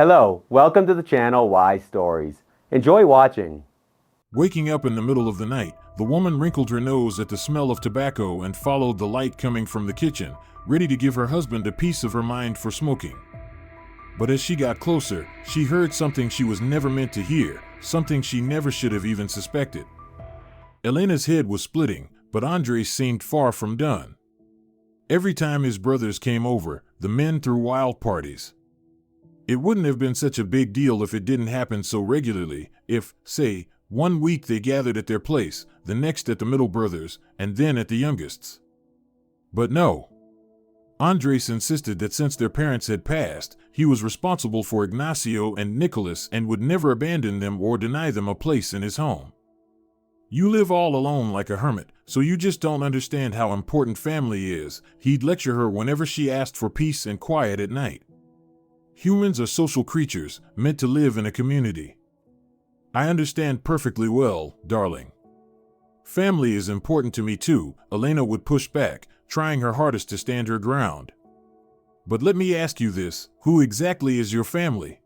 Hello, welcome to the channel Wise Stories. Enjoy watching. Waking up in the middle of the night, the woman wrinkled her nose at the smell of tobacco and followed the light coming from the kitchen, ready to give her husband a piece of her mind for smoking. But as she got closer, she heard something she was never meant to hear, something she never should have even suspected. Elena's head was splitting, but Andres seemed far from done. Every time his brothers came over, the men threw wild parties. It wouldn't have been such a big deal if it didn't happen so regularly, if, say, one week they gathered at their place, the next at the middle brothers', and then at the youngest's. But no. Andres insisted that since their parents had passed, he was responsible for Ignacio and Nicholas and would never abandon them or deny them a place in his home. "You live all alone like a hermit, so you just don't understand how important family is," he'd lecture her whenever she asked for peace and quiet at night. "Humans are social creatures, meant to live in a community." "I understand perfectly well, darling. Family is important to me too," Elena would push back, trying her hardest to stand her ground. "But let me ask you this, who exactly is your family?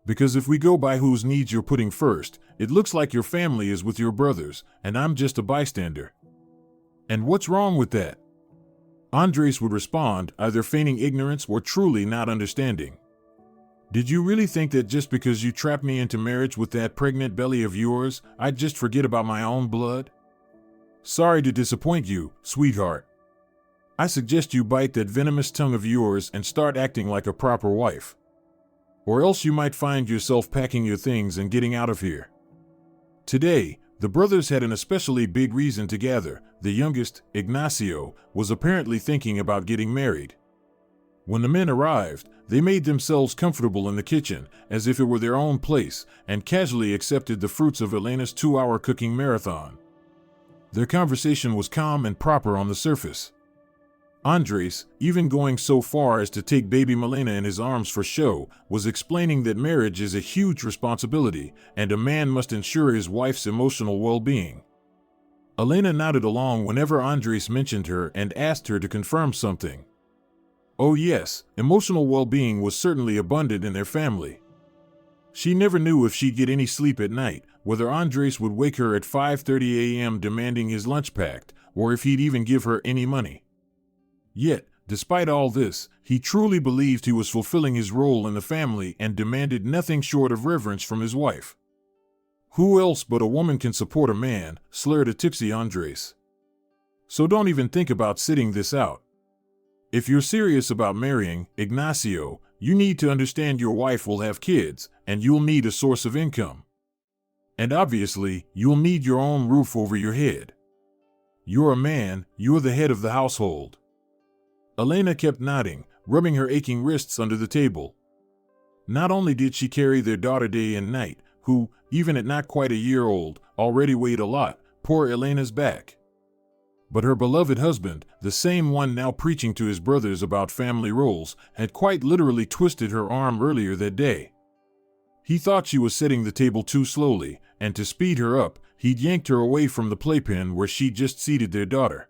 Because if we go by whose needs you're putting first, it looks like your family is with your brothers, and I'm just a bystander. And what's wrong with that?" Andres would respond, either feigning ignorance or truly not understanding. "Did you really think that just because you trapped me into marriage with that pregnant belly of yours, I'd just forget about my own blood? Sorry to disappoint you, sweetheart. I suggest you bite that venomous tongue of yours and start acting like a proper wife. Or else you might find yourself packing your things and getting out of here." Today, the brothers had an especially big reason to gather. The youngest, Ignacio, was apparently thinking about getting married. When the men arrived, they made themselves comfortable in the kitchen, as if it were their own place, and casually accepted the fruits of Elena's 2-hour cooking marathon. Their conversation was calm and proper on the surface. Andres, even going so far as to take baby Elena in his arms for show, was explaining that marriage is a huge responsibility, and a man must ensure his wife's emotional well-being. Elena nodded along whenever Andres mentioned her and asked her to confirm something. Oh yes, emotional well-being was certainly abundant in their family. She never knew if she'd get any sleep at night, whether Andres would wake her at 5:30 a.m. demanding his lunch packed, or if he'd even give her any money. Yet, despite all this, he truly believed he was fulfilling his role in the family and demanded nothing short of reverence from his wife. "Who else but a woman can support a man?" slurred a tipsy Andres. "So don't even think about sitting this out. If you're serious about marrying, Ignacio, you need to understand your wife will have kids, and you'll need a source of income. And obviously, you'll need your own roof over your head. You're a man, you're the head of the household." Elena kept nodding, rubbing her aching wrists under the table. Not only did she carry their daughter day and night, who, even at not quite a year old, already weighed a lot, poor Elena's back. But her beloved husband, the same one now preaching to his brothers about family roles, had quite literally twisted her arm earlier that day. He thought she was setting the table too slowly, and to speed her up, he'd yanked her away from the playpen where she'd just seated their daughter.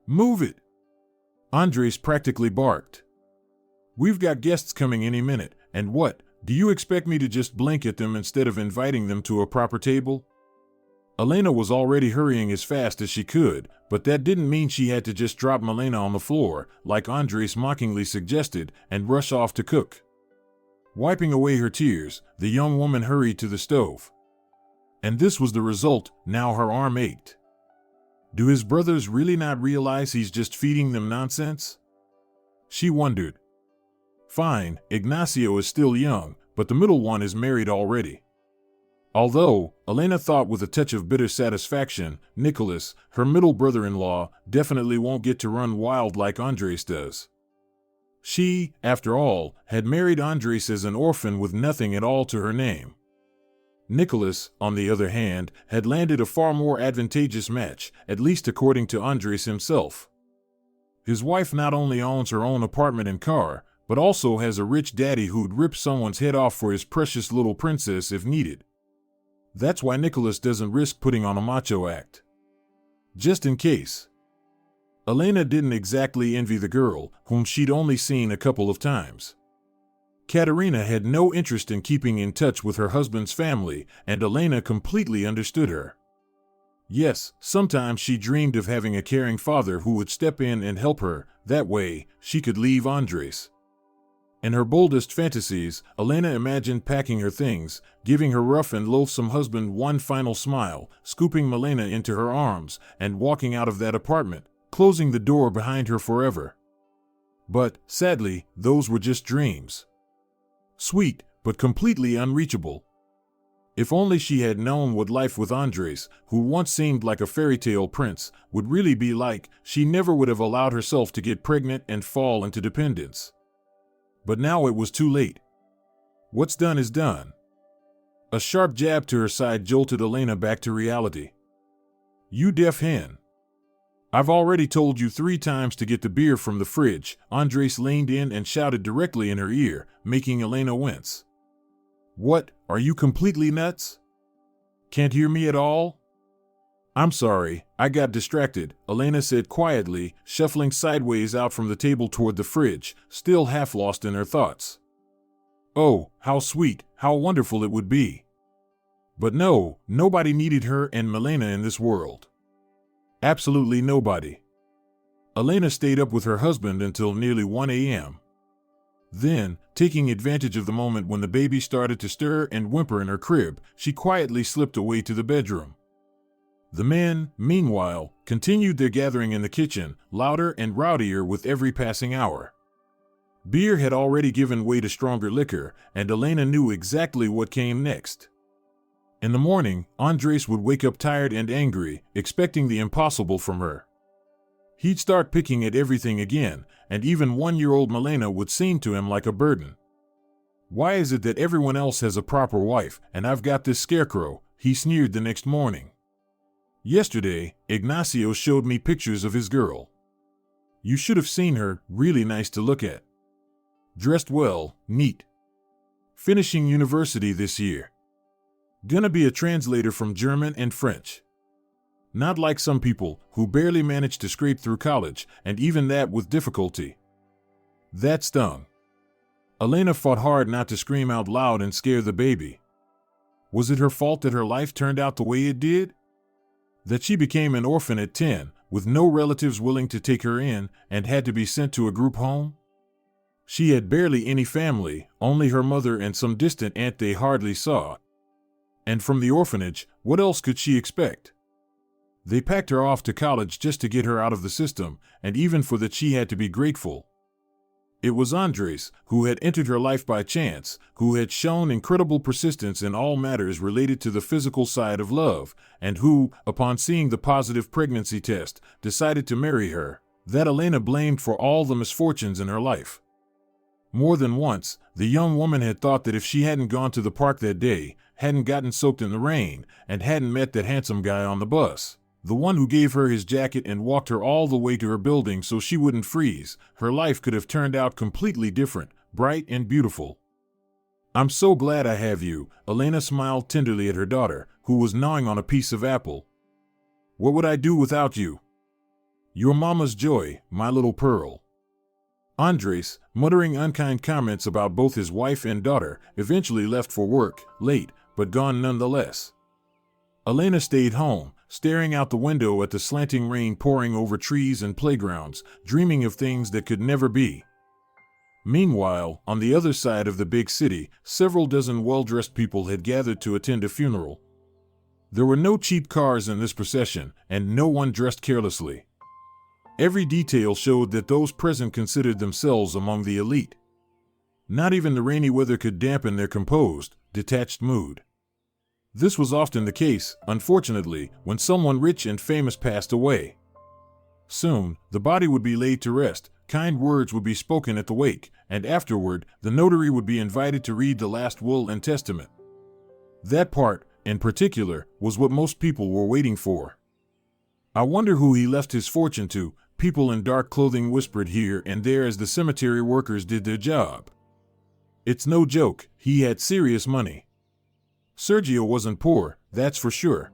"Move it!" Andres practically barked. "We've got guests coming any minute, and what, do you expect me to just blink at them instead of inviting them to a proper table?" Elena was already hurrying as fast as she could, but that didn't mean she had to just drop Elena on the floor, like Andres mockingly suggested, and rush off to cook. Wiping away her tears, the young woman hurried to the stove. And this was the result. Now her arm ached. Do his brothers really not realize he's just feeding them nonsense? She wondered. Fine, Ignacio is still young, but the middle one is married already. Although, Elena thought with a touch of bitter satisfaction, Nicholas, her middle brother-in-law, definitely won't get to run wild like Andres does. She, after all, had married Andres as an orphan with nothing at all to her name. Nicholas, on the other hand, had landed a far more advantageous match, at least according to Andres himself. His wife not only owns her own apartment and car, but also has a rich daddy who'd rip someone's head off for his precious little princess if needed. That's why Nicholas doesn't risk putting on a macho act. Just in case. Elena didn't exactly envy the girl, whom she'd only seen a couple of times. Katerina had no interest in keeping in touch with her husband's family, and Elena completely understood her. Yes, sometimes she dreamed of having a caring father who would step in and help her. That way, she could leave Andres. In her boldest fantasies, Elena imagined packing her things, giving her rough and loathsome husband one final smile, scooping Milena into her arms, and walking out of that apartment, closing the door behind her forever. But, sadly, those were just dreams. Sweet, but completely unreachable. If only she had known what life with Andres, who once seemed like a fairy tale prince, would really be like, she never would have allowed herself to get pregnant and fall into dependence. But now it was too late. What's done is done. A sharp jab to her side jolted Elena back to reality. You deaf hen. I've already told you 3 times to get the beer from the fridge. Andres leaned in and shouted directly in her ear, making Elena wince. What, are you completely nuts? Can't hear me at all? I'm sorry, I got distracted, Elena said quietly, shuffling sideways out from the table toward the fridge, still half lost in her thoughts. Oh, how sweet, how wonderful it would be. But no, nobody needed her and Milena in this world. Absolutely nobody. Elena stayed up with her husband until nearly 1 a.m. Then, taking advantage of the moment when the baby started to stir and whimper in her crib, she quietly slipped away to the bedroom. The men, meanwhile, continued their gathering in the kitchen, louder and rowdier with every passing hour. Beer had already given way to stronger liquor, and Elena knew exactly what came next. In the morning, Andres would wake up tired and angry, expecting the impossible from her. He'd start picking at everything again, and even 1-year-old Milena would seem to him like a burden. Why is it that everyone else has a proper wife, and I've got this scarecrow? He sneered the next morning. Yesterday, Ignacio showed me pictures of his girl. You should have seen her, really nice to look at. Dressed well, neat. Finishing university this year. Gonna be a translator from German and French. Not like some people, who barely manage to scrape through college, and even that with difficulty. That stung. Elena fought hard not to scream out loud and scare the baby. Was it her fault that her life turned out the way it did? That she became an orphan at 10, with no relatives willing to take her in, and had to be sent to a group home? She had barely any family, only her mother and some distant aunt they hardly saw. And from the orphanage, what else could she expect? They packed her off to college just to get her out of the system, and even for that she had to be grateful. It was Andres, who had entered her life by chance, who had shown incredible persistence in all matters related to the physical side of love, and who, upon seeing the positive pregnancy test, decided to marry her, that Elena blamed for all the misfortunes in her life. More than once, the young woman had thought that if she hadn't gone to the park that day, hadn't gotten soaked in the rain, and hadn't met that handsome guy on the bus, the one who gave her his jacket and walked her all the way to her building so she wouldn't freeze, her life could have turned out completely different, bright and beautiful. I'm so glad I have you, Elena smiled tenderly at her daughter, who was gnawing on a piece of apple. What would I do without you? Your mama's joy, my little pearl. Andres, muttering unkind comments about both his wife and daughter, eventually left for work, late, but gone nonetheless. Elena stayed home, staring out the window at the slanting rain pouring over trees and playgrounds, dreaming of things that could never be. Meanwhile, on the other side of the big city, several dozen well-dressed people had gathered to attend a funeral. There were no cheap cars in this procession, and no one dressed carelessly. Every detail showed that those present considered themselves among the elite. Not even the rainy weather could dampen their composed, detached mood. This was often the case, unfortunately, when someone rich and famous passed away. Soon, the body would be laid to rest, kind words would be spoken at the wake, and afterward, the notary would be invited to read the last will and testament. That part, in particular, was what most people were waiting for. I wonder who he left his fortune to, people in dark clothing whispered here and there as the cemetery workers did their job. It's no joke, he had serious money. Sergio wasn't poor, that's for sure.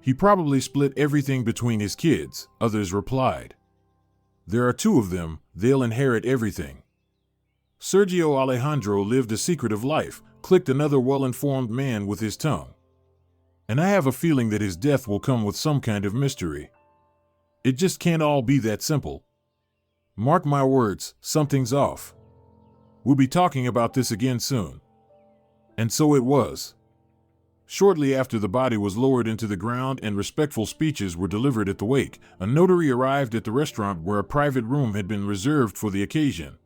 He probably split everything between his kids, others replied. There are 2 of them, they'll inherit everything. Sergio Alejandro lived a secretive life, clicked another well-informed man with his tongue. And I have a feeling that his death will come with some kind of mystery. It just can't all be that simple. Mark my words, something's off. We'll be talking about this again soon. And so it was. Shortly after the body was lowered into the ground and respectful speeches were delivered at the wake, a notary arrived at the restaurant where a private room had been reserved for the occasion.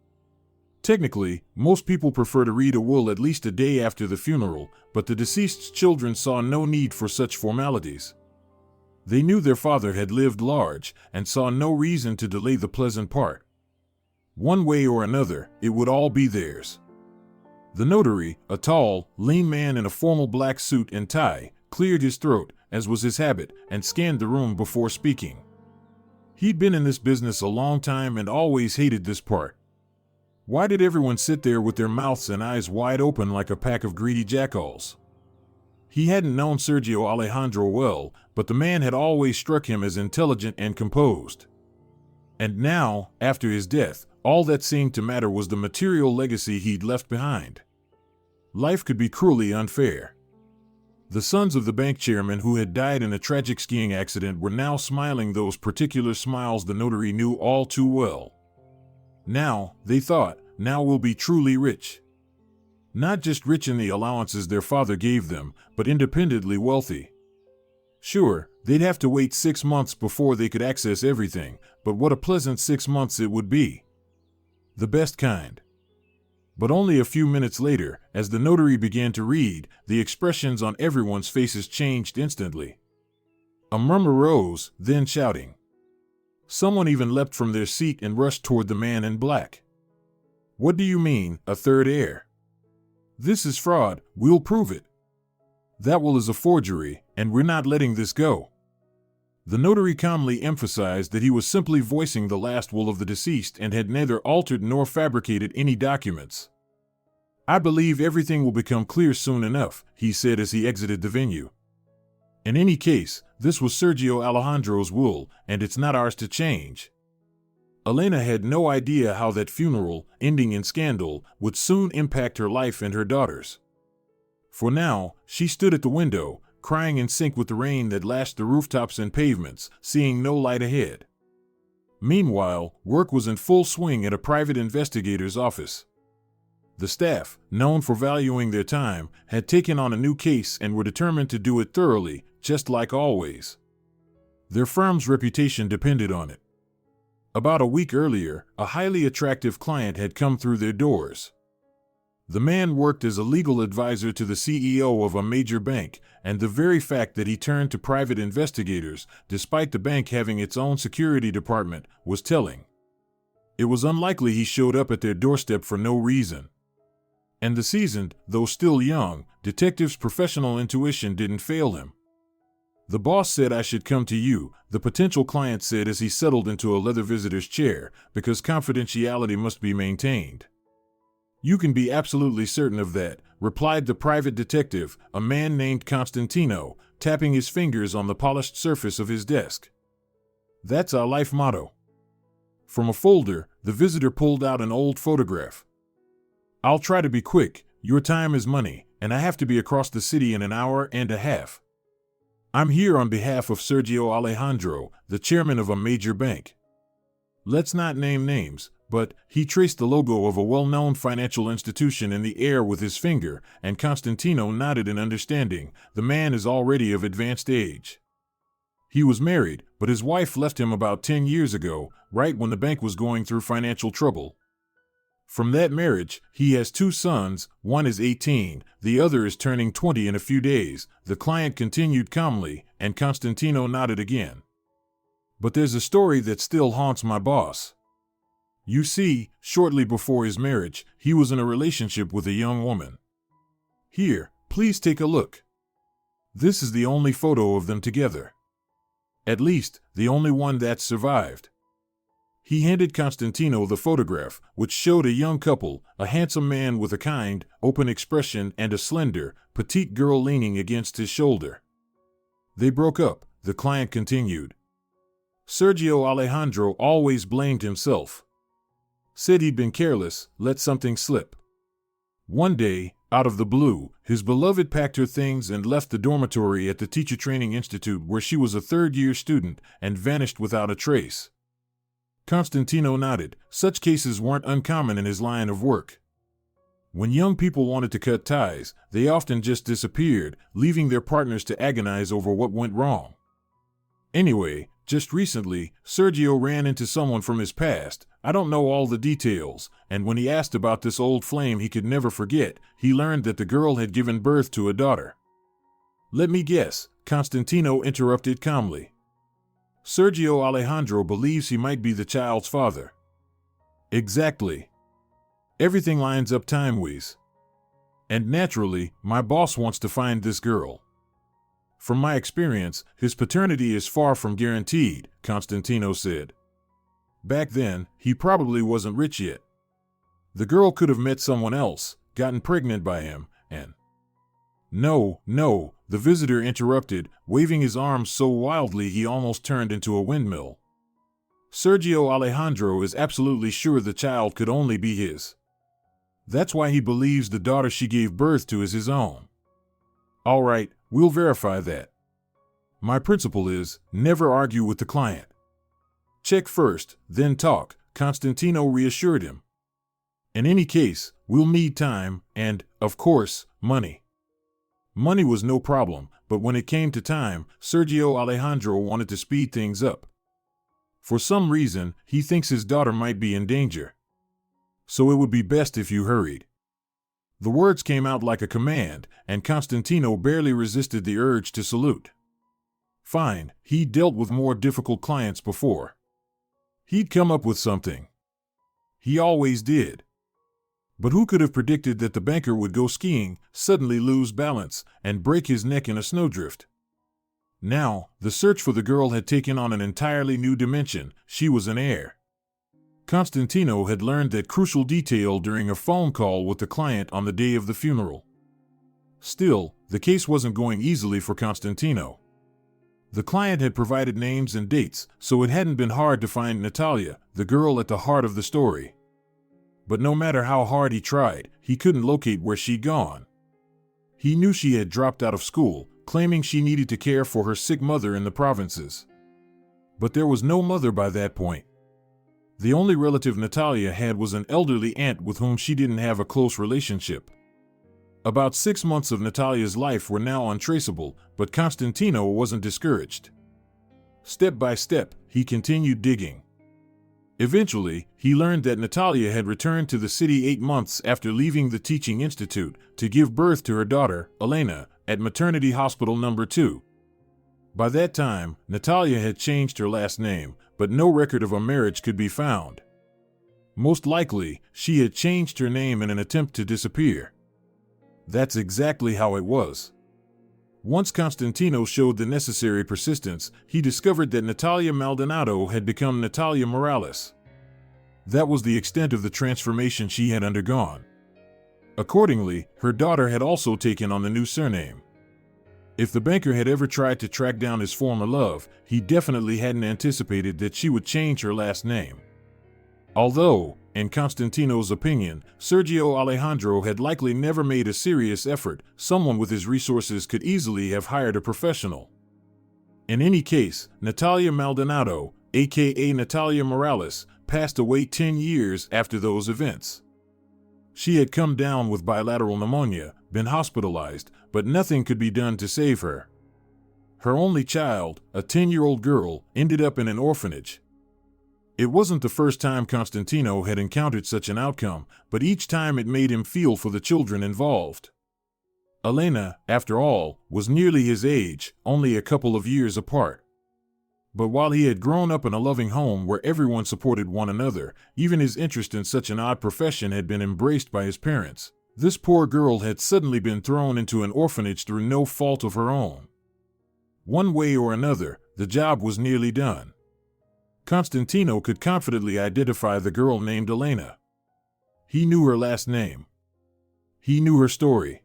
Technically, most people prefer to read a will at least a day after the funeral, but the deceased's children saw no need for such formalities. They knew their father had lived large and saw no reason to delay the pleasant part. One way or another, it would all be theirs. The notary, a tall, lean man in a formal black suit and tie, cleared his throat, as was his habit, and scanned the room before speaking. He'd been in this business a long time and always hated this part. Why did everyone sit there with their mouths and eyes wide open like a pack of greedy jackals? He hadn't known Sergio Alejandro well, but the man had always struck him as intelligent and composed. And now, after his death, all that seemed to matter was the material legacy he'd left behind. Life could be cruelly unfair. The sons of the bank chairman who had died in a tragic skiing accident were now smiling those particular smiles the notary knew all too well. Now, they thought, now we'll be truly rich. Not just rich in the allowances their father gave them, but independently wealthy. Sure, they'd have to wait 6 months before they could access everything, but what a pleasant 6 months it would be. The best kind. But only a few minutes later, as the notary began to read, the expressions on everyone's faces changed instantly. A murmur rose, then shouting. Someone even leapt from their seat and rushed toward the man in black. What do you mean, a third heir? This is fraud, we'll prove it. That will is a forgery, and we're not letting this go. The notary calmly emphasized that he was simply voicing the last will of the deceased and had neither altered nor fabricated any documents. I believe everything will become clear soon enough, he said as he exited the venue. In any case, this was Sergio Alejandro's will, and it's not ours to change. Elena had no idea how that funeral, ending in scandal, would soon impact her life and her daughter's. For now, she stood at the window, crying in sync with the rain that lashed the rooftops and pavements, seeing no light ahead. Meanwhile, work was in full swing at a private investigator's office. The staff, known for valuing their time, had taken on a new case and were determined to do it thoroughly, just like always. Their firm's reputation depended on it. About a week earlier, a highly attractive client had come through their doors. The man worked as a legal advisor to the CEO of a major bank, and the very fact that he turned to private investigators, despite the bank having its own security department, was telling. It was unlikely he showed up at their doorstep for no reason. And the seasoned, though still young, detective's professional intuition didn't fail him. The boss said I should come to you, the potential client said as he settled into a leather visitor's chair, because confidentiality must be maintained. You can be absolutely certain of that, replied the private detective, a man named Constantino, tapping his fingers on the polished surface of his desk. That's our life motto. From a folder, the visitor pulled out an old photograph. I'll try to be quick, your time is money, and I have to be across the city in an hour and a half. I'm here on behalf of Sergio Alejandro, the chairman of a major bank. Let's not name names, but he traced the logo of a well-known financial institution in the air with his finger, and Constantino nodded in understanding. The man is already of advanced age. He was married, but his wife left him about 10 years ago, right when the bank was going through financial trouble. From that marriage, he has 2 sons, one is 18, the other is turning 20 in a few days, the client continued calmly, and Constantino nodded again. But there's a story that still haunts my boss. You see, shortly before his marriage, he was in a relationship with a young woman. Here, please take a look. This is the only photo of them together. At least, the only one that's survived. He handed Constantino the photograph, which showed a young couple, a handsome man with a kind, open expression and a slender, petite girl leaning against his shoulder. They broke up, the client continued. Sergio Alejandro always blamed himself. Said he'd been careless, let something slip. One day, out of the blue, his beloved packed her things and left the dormitory at the Teacher Training Institute where she was a third-year student and vanished without a trace. Constantino nodded. Such cases weren't uncommon in his line of work. When young people wanted to cut ties, they often just disappeared, leaving their partners to agonize over what went wrong. Anyway, just recently, Sergio ran into someone from his past. I don't know all the details, and when he asked about this old flame he could never forget, he learned that the girl had given birth to a daughter. Let me guess, Constantino interrupted calmly. Sergio Alejandro believes he might be the child's father. Exactly. Everything lines up time-wise. And naturally, my boss wants to find this girl. From my experience, his paternity is far from guaranteed, Constantino said. Back then, he probably wasn't rich yet. The girl could have met someone else, gotten pregnant by him, and... No, the visitor interrupted, waving his arms so wildly he almost turned into a windmill. Sergio Alejandro is absolutely sure the child could only be his. That's why he believes the daughter she gave birth to is his own. All right, we'll verify that. My principle is, never argue with the client. Check first, then talk, Constantino reassured him. In any case, we'll need time and, of course, money. Money was no problem, but when it came to time, Sergio Alejandro wanted to speed things up. For some reason, he thinks his daughter might be in danger. So it would be best if you hurried. The words came out like a command, and Constantino barely resisted the urge to salute. Fine, he'd dealt with more difficult clients before. He'd come up with something. He always did. But who could have predicted that the banker would go skiing, suddenly lose balance, and break his neck in a snowdrift? Now, the search for the girl had taken on an entirely new dimension. She was an heir. Constantino had learned that crucial detail during a phone call with the client on the day of the funeral. Still, the case wasn't going easily for Constantino. The client had provided names and dates, so it hadn't been hard to find Natalia, the girl at the heart of the story. But no matter how hard he tried, he couldn't locate where she'd gone. He knew she had dropped out of school, claiming she needed to care for her sick mother in the provinces. But there was no mother by that point. The only relative Natalia had was an elderly aunt with whom she didn't have a close relationship. About 6 months of Natalia's life were now untraceable, but Constantino wasn't discouraged. Step by step, he continued digging. Eventually, he learned that Natalia had returned to the city 8 months after leaving the teaching institute to give birth to her daughter, Elena, at maternity hospital number 2. By that time, Natalia had changed her last name, but no record of a marriage could be found. Most likely, she had changed her name in an attempt to disappear. That's exactly how it was. Once Constantino showed the necessary persistence, he discovered that Natalia Maldonado had become Natalia Morales. That was the extent of the transformation she had undergone. Accordingly, her daughter had also taken on the new surname. If the banker had ever tried to track down his former love, he definitely hadn't anticipated that she would change her last name. Although, in Constantino's opinion, Sergio Alejandro had likely never made a serious effort, someone with his resources could easily have hired a professional. In any case, Natalia Maldonado, aka Natalia Morales, passed away 10 years after those events. She had come down with bilateral pneumonia, been hospitalized, but nothing could be done to save her. Her only child, a 10-year-old girl, ended up in an orphanage. It wasn't the first time Constantino had encountered such an outcome, but each time it made him feel for the children involved. Elena, after all, was nearly his age, only a couple of years apart. But while he had grown up in a loving home where everyone supported one another, even his interest in such an odd profession had been embraced by his parents. This poor girl had suddenly been thrown into an orphanage through no fault of her own. One way or another, the job was nearly done. Constantino could confidently identify the girl named Elena. He knew her last name. He knew her story.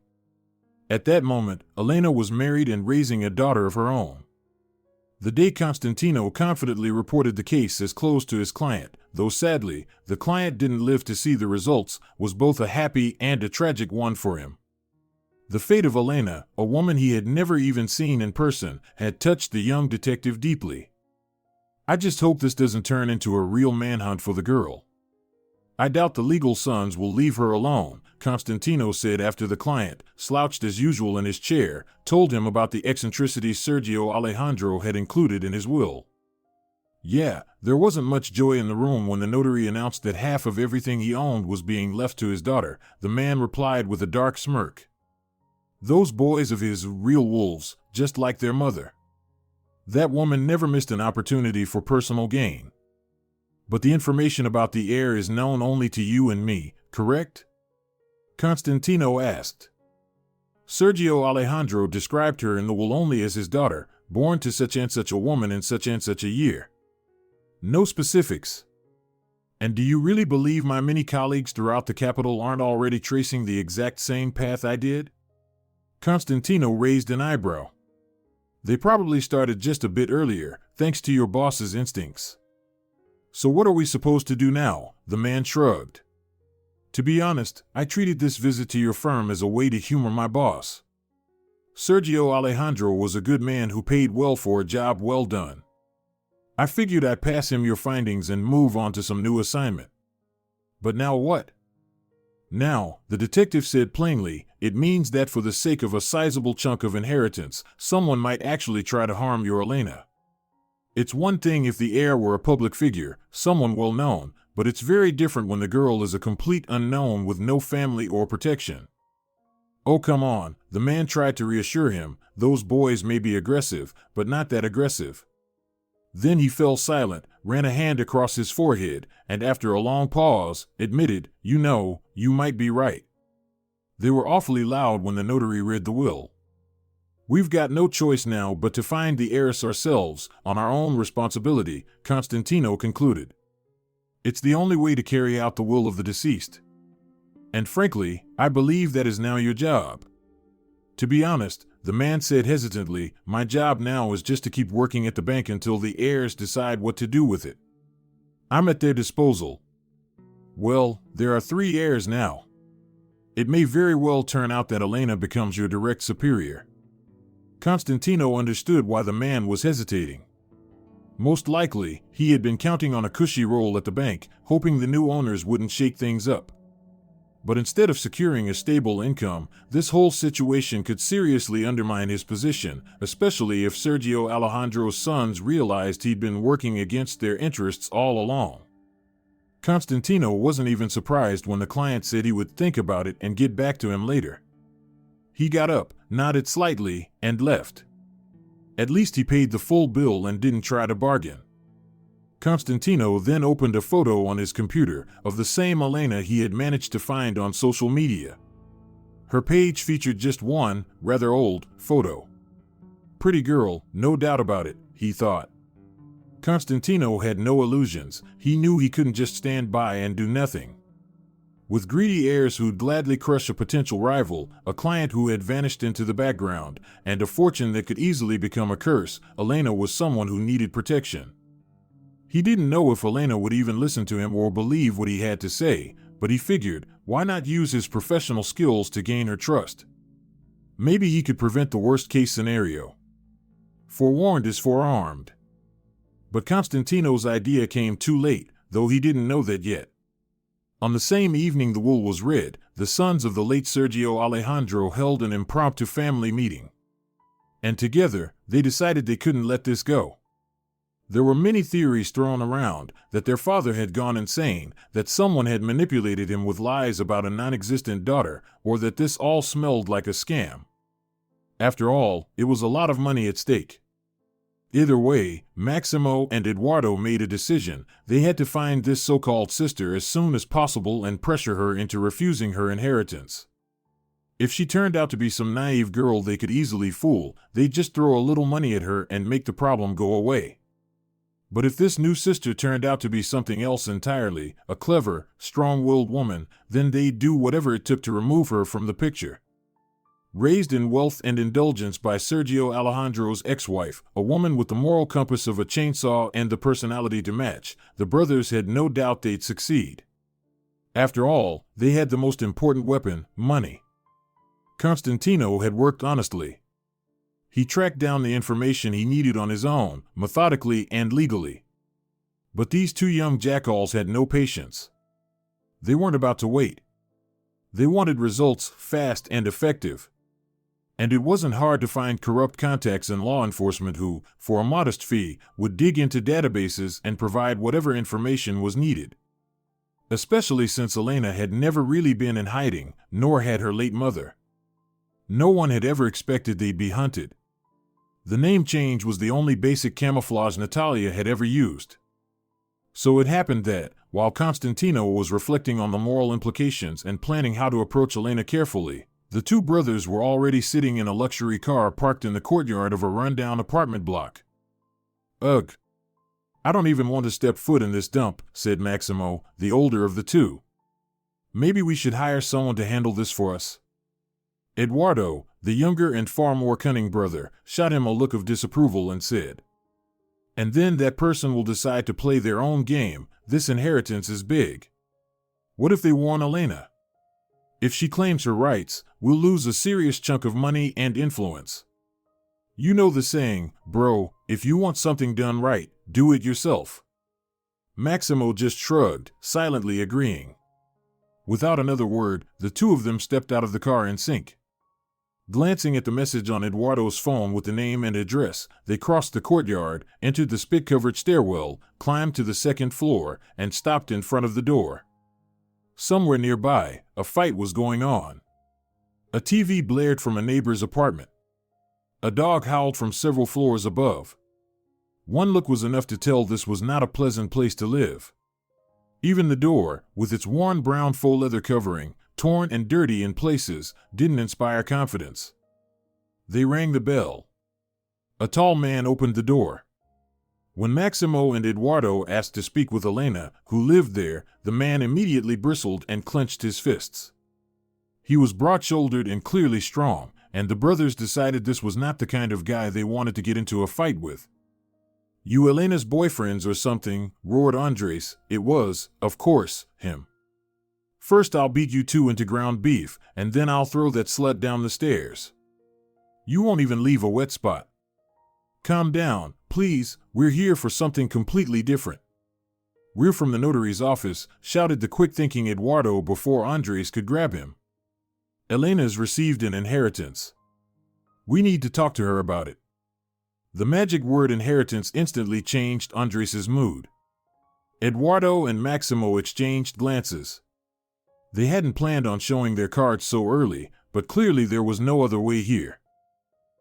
At that moment, Elena was married and raising a daughter of her own. The day Constantino confidently reported the case as closed to his client, though sadly, the client didn't live to see the results, was both a happy and a tragic one for him. The fate of Elena, a woman he had never even seen in person, had touched the young detective deeply. "I just hope this doesn't turn into a real manhunt for the girl. I doubt the legal sons will leave her alone," Constantino said after the client, slouched as usual in his chair, told him about the eccentricities Sergio Alejandro had included in his will. Yeah, there wasn't much joy in the room when the notary announced that half of everything he owned was being left to his daughter. The man replied with a dark smirk. Those boys of his, real wolves, just like their mother. That woman never missed an opportunity for personal gain. But the information about the heir is known only to you and me, correct? Constantino asked. Sergio Alejandro described her in the will only as his daughter, born to such and such a woman in such and such a year. No specifics. And do you really believe my many colleagues throughout the capital aren't already tracing the exact same path I did? Constantino raised an eyebrow. They probably started just a bit earlier, thanks to your boss's instincts. So what are we supposed to do now? The man shrugged. To be honest, I treated this visit to your firm as a way to humor my boss. Sergio Alejandro was a good man who paid well for a job well done. I figured I'd pass him your findings and move on to some new assignment. But now what? Now, the detective said plainly, it means that for the sake of a sizable chunk of inheritance, someone might actually try to harm your Elena. It's one thing if the heir were a public figure, someone well known, but it's very different when the girl is a complete unknown with no family or protection. Oh, come on, the man tried to reassure him, those boys may be aggressive, but not that aggressive. Then he fell silent, ran a hand across his forehead, and after a long pause, admitted, you might be right. They were awfully loud when the notary read the will. We've got no choice now but to find the heiress ourselves, on our own responsibility, Constantino concluded. It's the only way to carry out the will of the deceased. And frankly, I believe that is now your job. To be honest, the man said hesitantly, my job now is just to keep working at the bank until the heirs decide what to do with it. I'm at their disposal. Well, there are 3 heirs now. It may very well turn out that Elena becomes your direct superior. Constantino understood why the man was hesitating. Most likely, he had been counting on a cushy role at the bank, hoping the new owners wouldn't shake things up. But instead of securing a stable income, this whole situation could seriously undermine his position, especially if Sergio Alejandro's sons realized he'd been working against their interests all along. Constantino wasn't even surprised when the client said he would think about it and get back to him later. He got up, nodded slightly, and left. At least he paid the full bill and didn't try to bargain. Constantino then opened a photo on his computer of the same Elena he had managed to find on social media. Her page featured just one, rather old, photo. Pretty girl, no doubt about it, he thought. Constantino had no illusions. He knew he couldn't just stand by and do nothing. With greedy heirs who'd gladly crush a potential rival, a client who had vanished into the background, and a fortune that could easily become a curse, Elena was someone who needed protection. He didn't know if Elena would even listen to him or believe what he had to say, but he figured, why not use his professional skills to gain her trust? Maybe he could prevent the worst-case scenario. Forewarned is forearmed. But Constantino's idea came too late, though he didn't know that yet. On the same evening the will was read, the sons of the late Sergio Alejandro held an impromptu family meeting. And together, they decided they couldn't let this go. There were many theories thrown around, that their father had gone insane, that someone had manipulated him with lies about a non-existent daughter, or that this all smelled like a scam. After all, it was a lot of money at stake. Either way, Maximo and Eduardo made a decision. They had to find this so-called sister as soon as possible and pressure her into refusing her inheritance. If she turned out to be some naive girl they could easily fool, they'd just throw a little money at her and make the problem go away. But if this new sister turned out to be something else entirely, a clever, strong-willed woman, then they'd do whatever it took to remove her from the picture. Raised in wealth and indulgence by Sergio Alejandro's ex-wife, a woman with the moral compass of a chainsaw and the personality to match, the brothers had no doubt they'd succeed. After all, they had the most important weapon, money. Constantino had worked honestly. He tracked down the information he needed on his own, methodically and legally. But these two young jackals had no patience. They weren't about to wait. They wanted results, fast and effective. And it wasn't hard to find corrupt contacts in law enforcement who, for a modest fee, would dig into databases and provide whatever information was needed. Especially since Elena had never really been in hiding, nor had her late mother. No one had ever expected they'd be hunted. The name change was the only basic camouflage Natalia had ever used. So it happened that, while Constantino was reflecting on the moral implications and planning how to approach Elena carefully, the two brothers were already sitting in a luxury car parked in the courtyard of a rundown apartment block. "Ugh. I don't even want to step foot in this dump," said Maximo, the older of the two. "Maybe we should hire someone to handle this for us." Eduardo, the younger and far more cunning brother, shot him a look of disapproval and said, "And then that person will decide to play their own game. This inheritance is big. What if they warn Elena? If she claims her rights, we'll lose a serious chunk of money and influence. You know the saying, bro, if you want something done right, do it yourself." Maximo just shrugged, silently agreeing. Without another word, the two of them stepped out of the car in sync. Glancing at the message on Eduardo's phone with the name and address, they crossed the courtyard, entered the spit-covered stairwell, climbed to the second floor, and stopped in front of the door. Somewhere nearby, a fight was going on. A TV blared from a neighbor's apartment. A dog howled from several floors above. One look was enough to tell this was not a pleasant place to live. Even the door, with its worn brown faux leather covering, torn and dirty in places, didn't inspire confidence. They rang the bell. A tall man opened the door. When Maximo and Eduardo asked to speak with Elena, who lived there, the man immediately bristled and clenched his fists. He was broad-shouldered and clearly strong, and the brothers decided this was not the kind of guy they wanted to get into a fight with. "You Elena's boyfriends or something," roared Andres. It was, of course, him. "First I'll beat you two into ground beef, and then I'll throw that slut down the stairs. You won't even leave a wet spot. Calm down, please, we're here for something completely different." "We're from the notary's office," shouted the quick-thinking Eduardo before Andres could grab him. "Elena's received an inheritance. We need to talk to her about it." The magic word inheritance instantly changed Andres' mood. Eduardo and Maximo exchanged glances. They hadn't planned on showing their cards so early, but clearly there was no other way here.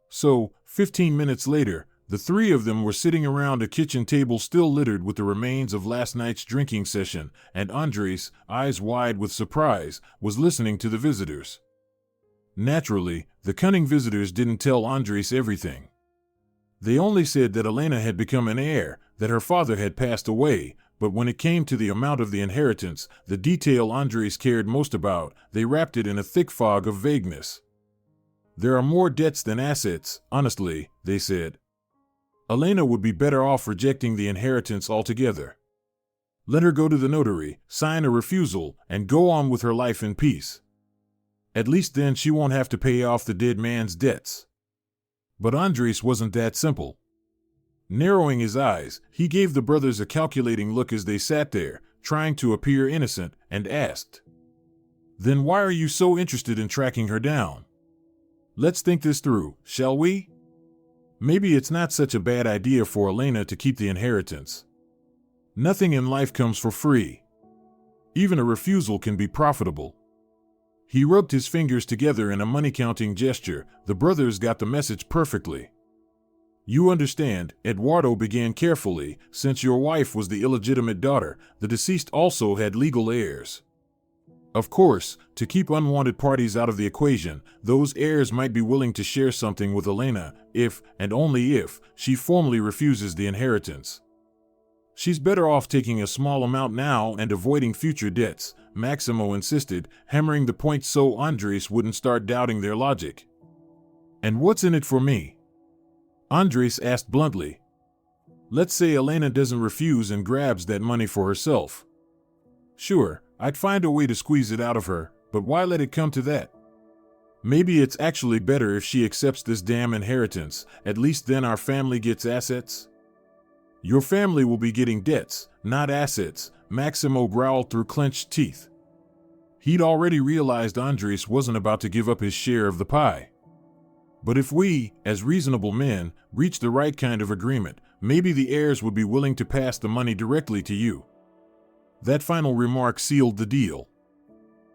So, 15 minutes later, the three of them were sitting around a kitchen table still littered with the remains of last night's drinking session, and Andres, eyes wide with surprise, was listening to the visitors. Naturally, the cunning visitors didn't tell Andres everything. They only said that Elena had become an heir, that her father had passed away, but when it came to the amount of the inheritance, the detail Andres cared most about, they wrapped it in a thick fog of vagueness. "There are more debts than assets, honestly," they said. "Elena would be better off rejecting the inheritance altogether. Let her go to the notary, sign a refusal, and go on with her life in peace. At least then she won't have to pay off the dead man's debts." But Andres wasn't that simple. Narrowing his eyes, he gave the brothers a calculating look as they sat there, trying to appear innocent, and asked, "Then why are you so interested in tracking her down? Let's think this through, shall we? Maybe it's not such a bad idea for Elena to keep the inheritance. Nothing in life comes for free. Even a refusal can be profitable." He rubbed his fingers together in a money-counting gesture. The brothers got the message perfectly. "You understand," Eduardo began carefully, "since your wife was the illegitimate daughter, the deceased also had legal heirs. Of course, to keep unwanted parties out of the equation, those heirs might be willing to share something with Elena, if, and only if, she formally refuses the inheritance. She's better off taking a small amount now and avoiding future debts," Maximo insisted, hammering the point so Andres wouldn't start doubting their logic. And what's in it for me? Andres asked bluntly. Let's say Elena doesn't refuse and grabs that money for herself. Sure, I'd find a way to squeeze it out of her, but why let it come to that? Maybe it's actually better if she accepts this damn inheritance. At least then our family gets assets. Your family will be getting debts, not assets, Maximo growled through clenched teeth. He'd already realized Andres wasn't about to give up his share of the pie. But if we, as reasonable men, reach the right kind of agreement, maybe the heirs would be willing to pass the money directly to you. That final remark sealed the deal.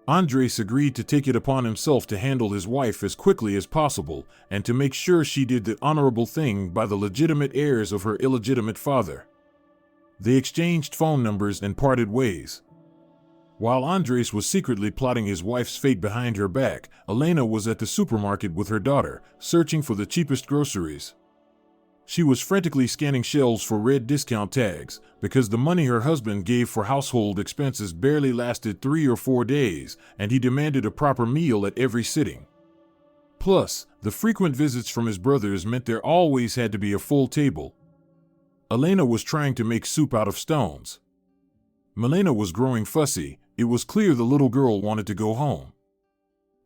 Andres agreed to take it upon himself to handle his wife as quickly as possible and to make sure she did the honorable thing by the legitimate heirs of her illegitimate father. They exchanged phone numbers and parted ways. While Andres was secretly plotting his wife's fate behind her back, Elena was at the supermarket with her daughter, searching for the cheapest groceries. She was frantically scanning shelves for red discount tags, because the money her husband gave for household expenses barely lasted 3 or 4 days, and he demanded a proper meal at every sitting. Plus, the frequent visits from his brothers meant there always had to be a full table. Elena was trying to make soup out of stones. Milena was growing fussy. It was clear the little girl wanted to go home.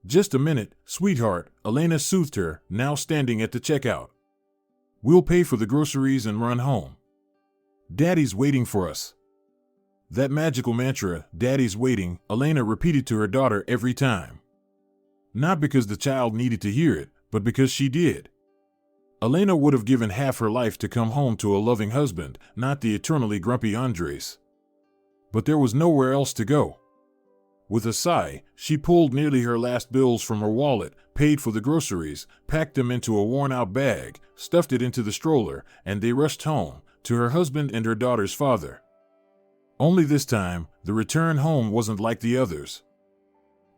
Just a minute, sweetheart, Elena soothed her, now standing at the checkout. We'll pay for the groceries and run home. Daddy's waiting for us. That magical mantra, Daddy's waiting, Elena repeated to her daughter every time. Not because the child needed to hear it, but because she did. Elena would have given half her life to come home to a loving husband, not the eternally grumpy Andres. But there was nowhere else to go. With a sigh, she pulled nearly her last bills from her wallet, paid for the groceries, packed them into a worn-out bag, stuffed it into the stroller, and they rushed home, to her husband and her daughter's father. Only this time, the return home wasn't like the others.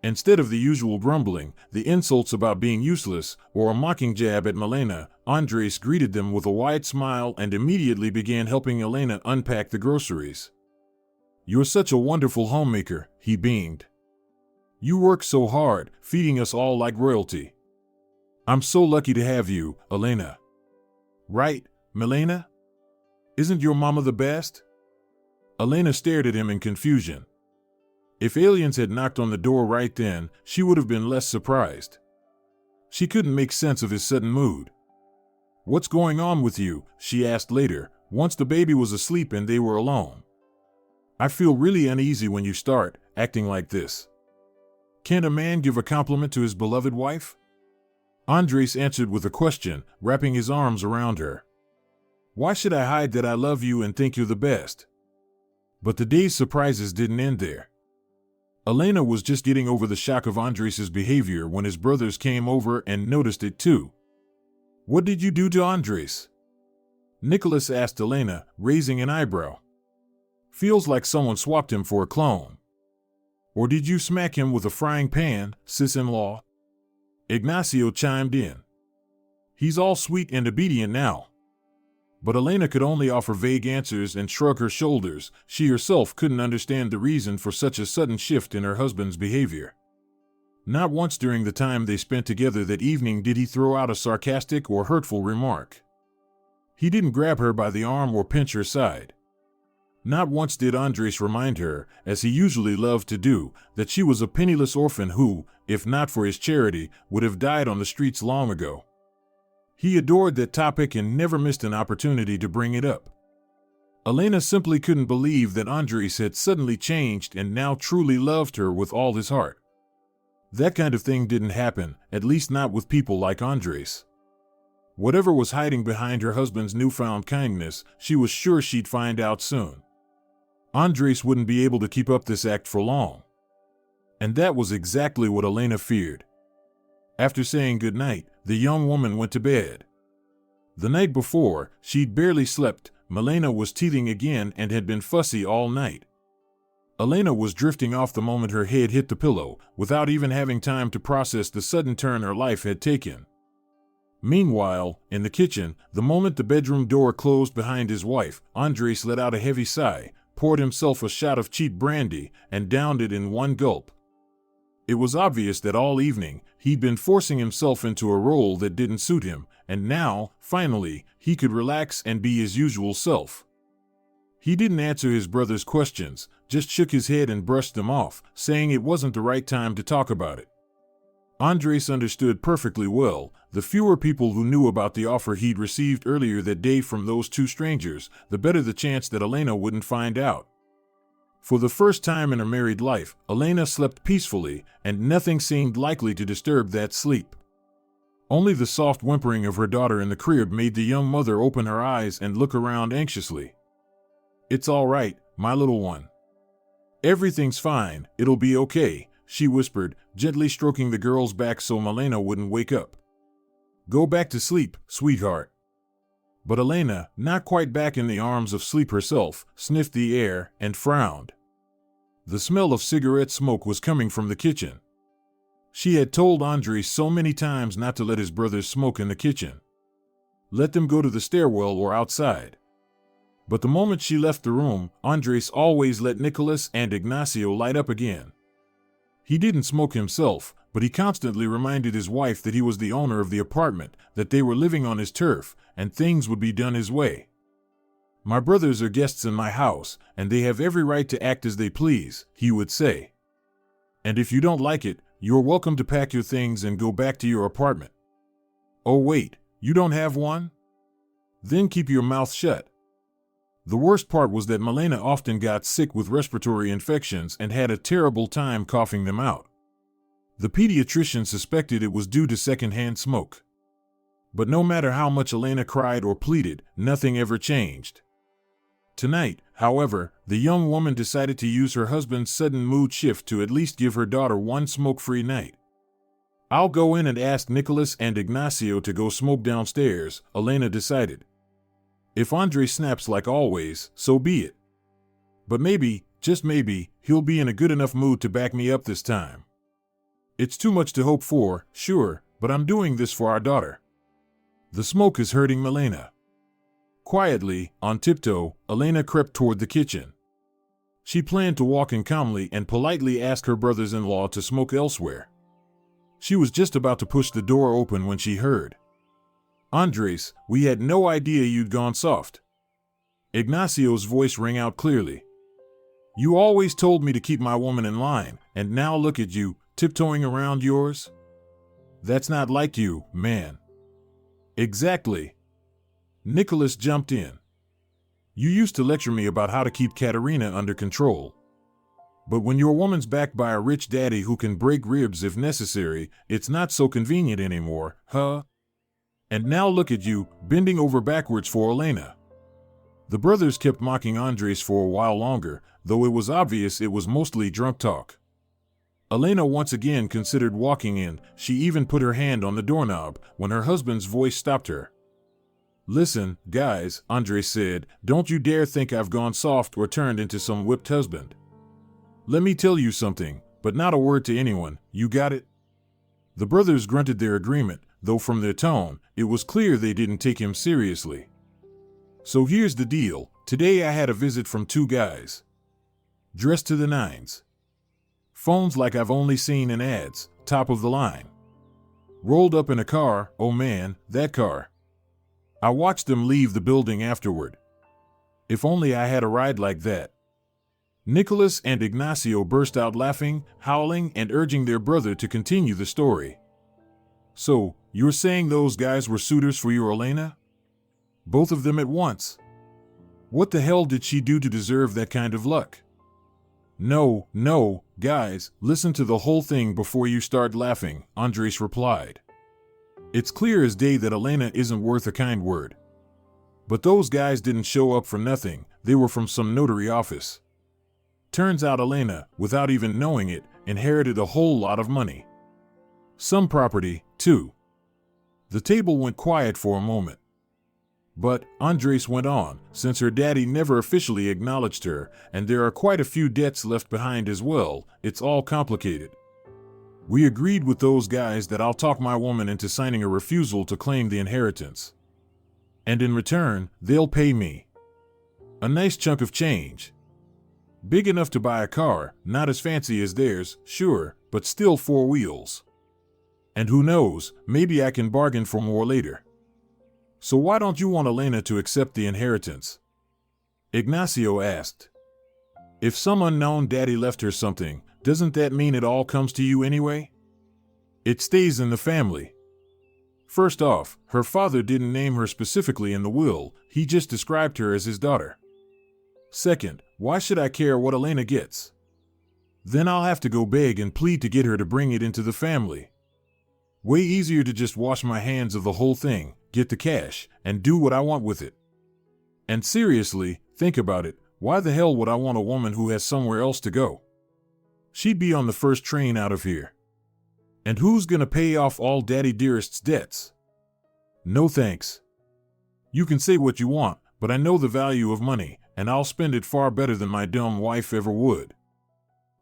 Instead of the usual grumbling, the insults about being useless, or a mocking jab at Milena, Andres greeted them with a wide smile and immediately began helping Elena unpack the groceries. You're such a wonderful homemaker, he beamed. You work so hard, feeding us all like royalty. I'm so lucky to have you, Elena. Right, Milena? Isn't your mama the best? Elena stared at him in confusion. If aliens had knocked on the door right then, she would have been less surprised. She couldn't make sense of his sudden mood. What's going on with you? She asked later, once the baby was asleep and they were alone. I feel really uneasy when you start acting like this. Can't a man give a compliment to his beloved wife? Andres answered with a question, wrapping his arms around her. Why should I hide that I love you and think you're the best? But the day's surprises didn't end there. Elena was just getting over the shock of Andres' behavior when his brothers came over and noticed it too. What did you do to Andres? Nicholas asked Elena, raising an eyebrow. Feels like someone swapped him for a clone. Or did you smack him with a frying pan, sis-in-law? Ignacio chimed in. He's all sweet and obedient now. But Elena could only offer vague answers and shrug her shoulders. She herself couldn't understand the reason for such a sudden shift in her husband's behavior. Not once during the time they spent together that evening did he throw out a sarcastic or hurtful remark. He didn't grab her by the arm or pinch her side. Not once did Andres remind her, as he usually loved to do, that she was a penniless orphan who, if not for his charity, would have died on the streets long ago. He adored that topic and never missed an opportunity to bring it up. Elena simply couldn't believe that Andres had suddenly changed and now truly loved her with all his heart. That kind of thing didn't happen, at least not with people like Andres. Whatever was hiding behind her husband's newfound kindness, she was sure she'd find out soon. Andres wouldn't be able to keep up this act for long. And that was exactly what Elena feared. After saying goodnight, the young woman went to bed. The night before, she'd barely slept. Milena was teething again and had been fussy all night. Elena was drifting off the moment her head hit the pillow, without even having time to process the sudden turn her life had taken. Meanwhile, in the kitchen, the moment the bedroom door closed behind his wife, Andres let out a heavy sigh, poured himself a shot of cheap brandy, and downed it in one gulp. It was obvious that all evening, he'd been forcing himself into a role that didn't suit him, and now, finally, he could relax and be his usual self. He didn't answer his brother's questions, just shook his head and brushed them off, saying it wasn't the right time to talk about it. Andres understood perfectly well. The fewer people who knew about the offer he'd received earlier that day from those two strangers, the better the chance that Elena wouldn't find out. For the first time in her married life, Elena slept peacefully, and nothing seemed likely to disturb that sleep. Only the soft whimpering of her daughter in the crib made the young mother open her eyes and look around anxiously. "It's all right, my little one. Everything's fine, it'll be okay," she whispered, gently stroking the girl's back so Elena wouldn't wake up. "Go back to sleep, sweetheart." But Elena, not quite back in the arms of sleep herself, sniffed the air and frowned. The smell of cigarette smoke was coming from the kitchen. She had told Andres so many times not to let his brothers smoke in the kitchen. Let them go to the stairwell or outside. But the moment she left the room, Andres always let Nicholas and Ignacio light up again. He didn't smoke himself, but he constantly reminded his wife that he was the owner of the apartment, that they were living on his turf, and things would be done his way. "My brothers are guests in my house, and they have every right to act as they please," he would say. "And if you don't like it, you're welcome to pack your things and go back to your apartment." "Oh wait, you don't have one? Then keep your mouth shut." The worst part was that Elena often got sick with respiratory infections and had a terrible time coughing them out. The pediatrician suspected it was due to secondhand smoke. But no matter how much Elena cried or pleaded, nothing ever changed. Tonight, however, the young woman decided to use her husband's sudden mood shift to at least give her daughter one smoke-free night. "I'll go in and ask Nicholas and Ignacio to go smoke downstairs," Elena decided. "If Andre snaps like always, so be it. But maybe, just maybe, he'll be in a good enough mood to back me up this time. It's too much to hope for, sure, but I'm doing this for our daughter." The smoke is hurting Elena. Quietly, on tiptoe, Elena crept toward the kitchen. She planned to walk in calmly and politely ask her brothers-in-law to smoke elsewhere. She was just about to push the door open when she heard, "Andres, we had no idea you'd gone soft." Ignacio's voice rang out clearly. "You always told me to keep my woman in line, and now look at you, tiptoeing around yours? That's not like you, man." "Exactly." Nicholas jumped in. "You used to lecture me about how to keep Katerina under control. But when your woman's backed by a rich daddy who can break ribs if necessary, it's not so convenient anymore, huh? And now look at you, bending over backwards for Elena." The brothers kept mocking Andres for a while longer, though it was obvious it was mostly drunk talk. Elena once again considered walking in. She even put her hand on the doorknob when her husband's voice stopped her. "Listen, guys," Andres said, "don't you dare think I've gone soft or turned into some whipped husband. Let me tell you something, but not a word to anyone, you got it?" The brothers grunted their agreement, though from their tone, it was clear they didn't take him seriously. "So here's the deal. Today I had a visit from two guys. Dressed to the nines. Phones like I've only seen in ads, top of the line. Rolled up in a car, oh man, that car. I watched them leave the building afterward. If only I had a ride like that." Nicholas and Ignacio burst out laughing, howling, and urging their brother to continue the story. "So, you're saying those guys were suitors for your Elena? Both of them at once? What the hell did she do to deserve that kind of luck?" No, guys, listen to the whole thing before you start laughing," Andres replied. "It's clear as day that Elena isn't worth a kind word. But those guys didn't show up for nothing, they were from some notary office. Turns out Elena, without even knowing it, inherited a whole lot of money. Some property, too." The table went quiet for a moment. "But," Andres went on, "since her daddy never officially acknowledged her, and there are quite a few debts left behind as well, it's all complicated. We agreed with those guys that I'll talk my woman into signing a refusal to claim the inheritance. And in return, they'll pay me a nice chunk of change. Big enough to buy a car, not as fancy as theirs, sure, but still 4 wheels. And who knows, maybe I can bargain for more later. So why don't you want Elena to accept the inheritance? Ignacio asked. If some unknown daddy left her something, doesn't that mean it all comes to you anyway? It stays in the family. First off, her father didn't name her specifically in the will, he just described her as his daughter. Second, why should I care what Elena gets? Then I'll have to go beg and plead to get her to bring it into the family. Way easier to just wash my hands of the whole thing, get the cash, and do what I want with it. And seriously, think about it, why the hell would I want a woman who has somewhere else to go? She'd be on the first train out of here. And who's gonna pay off all Daddy Dearest's debts? No thanks. You can say what you want, but I know the value of money, and I'll spend it far better than my dumb wife ever would.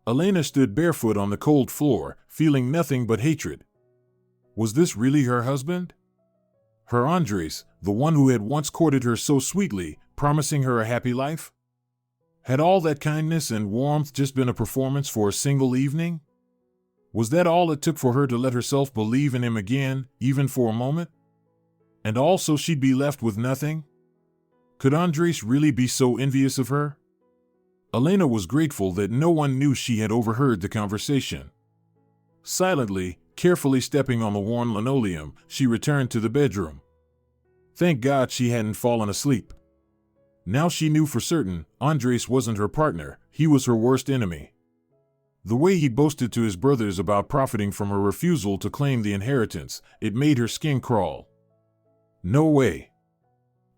Elena stood barefoot on the cold floor, feeling nothing but hatred. Was this really her husband? Her Andres, the one who had once courted her so sweetly, promising her a happy life? Had all that kindness and warmth just been a performance for a single evening? Was that all it took for her to let herself believe in him again, even for a moment? And also she'd be left with nothing? Could Andres really be so envious of her? Elena was grateful that no one knew she had overheard the conversation. Silently, carefully stepping on the worn linoleum, she returned to the bedroom. Thank God she hadn't fallen asleep. Now she knew for certain, Andres wasn't her partner, he was her worst enemy. The way he boasted to his brothers about profiting from her refusal to claim the inheritance, it made her skin crawl. No way.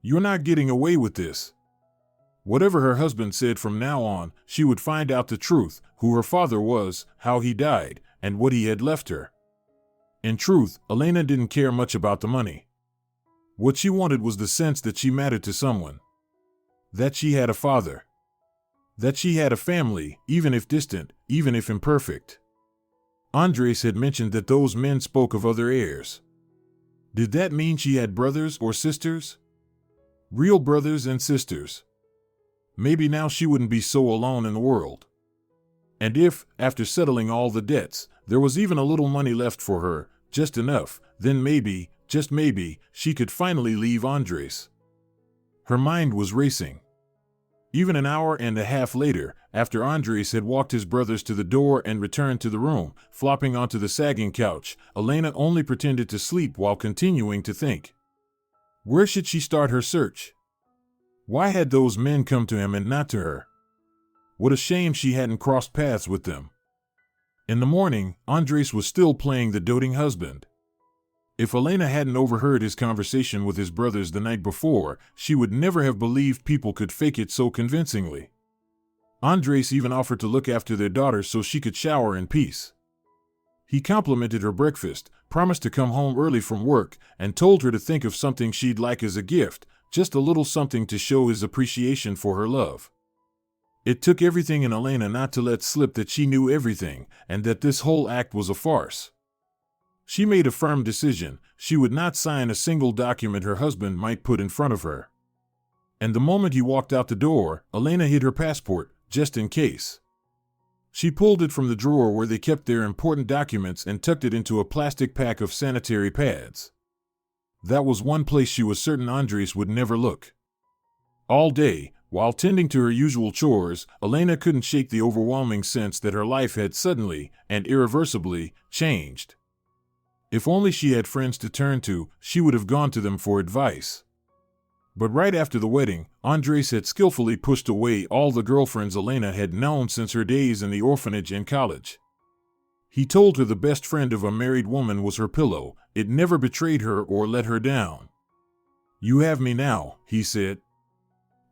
You're not getting away with this. Whatever her husband said from now on, she would find out the truth, who her father was, how he died, and what he had left her. In truth, Elena didn't care much about the money. What she wanted was the sense that she mattered to someone. That she had a father. That she had a family, even if distant, even if imperfect. Andres had mentioned that those men spoke of other heirs. Did that mean she had brothers or sisters? Real brothers and sisters. Maybe now she wouldn't be so alone in the world. And if, after settling all the debts, there was even a little money left for her, just enough, then maybe, just maybe, she could finally leave Andres. Her mind was racing. Even an hour and a half later, after Andres had walked his brothers to the door and returned to the room, flopping onto the sagging couch, Elena only pretended to sleep while continuing to think. Where should she start her search? Why had those men come to him and not to her? What a shame she hadn't crossed paths with them. In the morning, Andres was still playing the doting husband. If Elena hadn't overheard his conversation with his brothers the night before, she would never have believed people could fake it so convincingly. Andres even offered to look after their daughter so she could shower in peace. He complimented her breakfast, promised to come home early from work, and told her to think of something she'd like as a gift, just a little something to show his appreciation for her love. It took everything in Elena not to let slip that she knew everything, and that this whole act was a farce. She made a firm decision, she would not sign a single document her husband might put in front of her. And the moment he walked out the door, Elena hid her passport, just in case. She pulled it from the drawer where they kept their important documents and tucked it into a plastic pack of sanitary pads. That was one place she was certain Andres would never look. All day, while tending to her usual chores, Elena couldn't shake the overwhelming sense that her life had suddenly, and irreversibly, changed. If only she had friends to turn to, she would have gone to them for advice. But right after the wedding, Andres had skillfully pushed away all the girlfriends Elena had known since her days in the orphanage and college. He told her the best friend of a married woman was her pillow, it never betrayed her or let her down. You have me now, he said.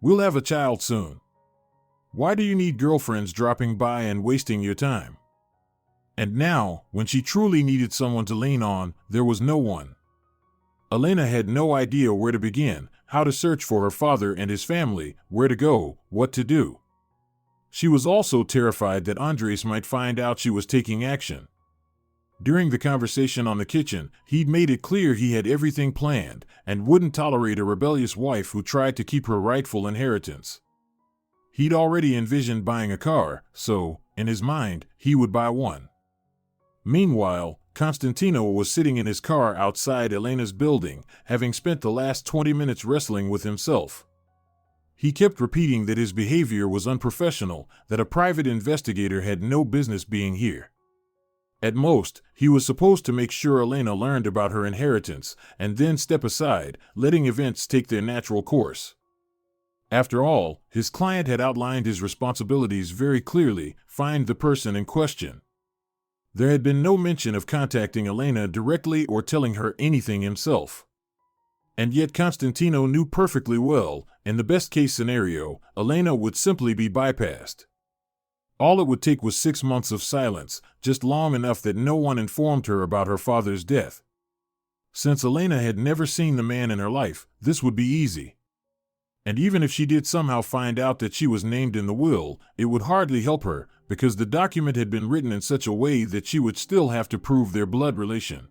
We'll have a child soon. Why do you need girlfriends dropping by and wasting your time? And now, when she truly needed someone to lean on, there was no one. Elena had no idea where to begin, how to search for her father and his family, where to go, what to do. She was also terrified that Andres might find out she was taking action. During the conversation on the kitchen, he'd made it clear he had everything planned and wouldn't tolerate a rebellious wife who tried to keep her rightful inheritance. He'd already envisioned buying a car, so, in his mind, he would buy one. Meanwhile, Constantino was sitting in his car outside Elena's building, having spent the last 20 minutes wrestling with himself. He kept repeating that his behavior was unprofessional, that a private investigator had no business being here. At most, he was supposed to make sure Elena learned about her inheritance, and then step aside, letting events take their natural course. After all, his client had outlined his responsibilities very clearly: find the person in question. There had been no mention of contacting Elena directly or telling her anything himself. And yet Constantino knew perfectly well, in the best-case scenario, Elena would simply be bypassed. All it would take was 6 months of silence, just long enough that no one informed her about her father's death. Since Elena had never seen the man in her life, this would be easy. And even if she did somehow find out that she was named in the will, it would hardly help her, because the document had been written in such a way that she would still have to prove their blood relation.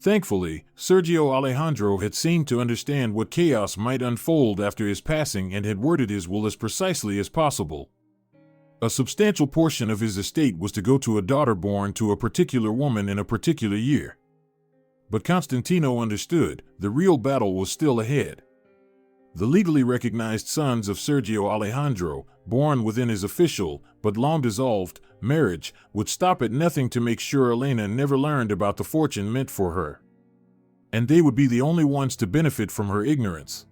Thankfully, Sergio Alejandro had seemed to understand what chaos might unfold after his passing and had worded his will as precisely as possible. A substantial portion of his estate was to go to a daughter born to a particular woman in a particular year. But Constantino understood, the real battle was still ahead. The legally recognized sons of Sergio Alejandro, born within his official, but long dissolved, marriage, would stop at nothing to make sure Elena never learned about the fortune meant for her. And they would be the only ones to benefit from her ignorance.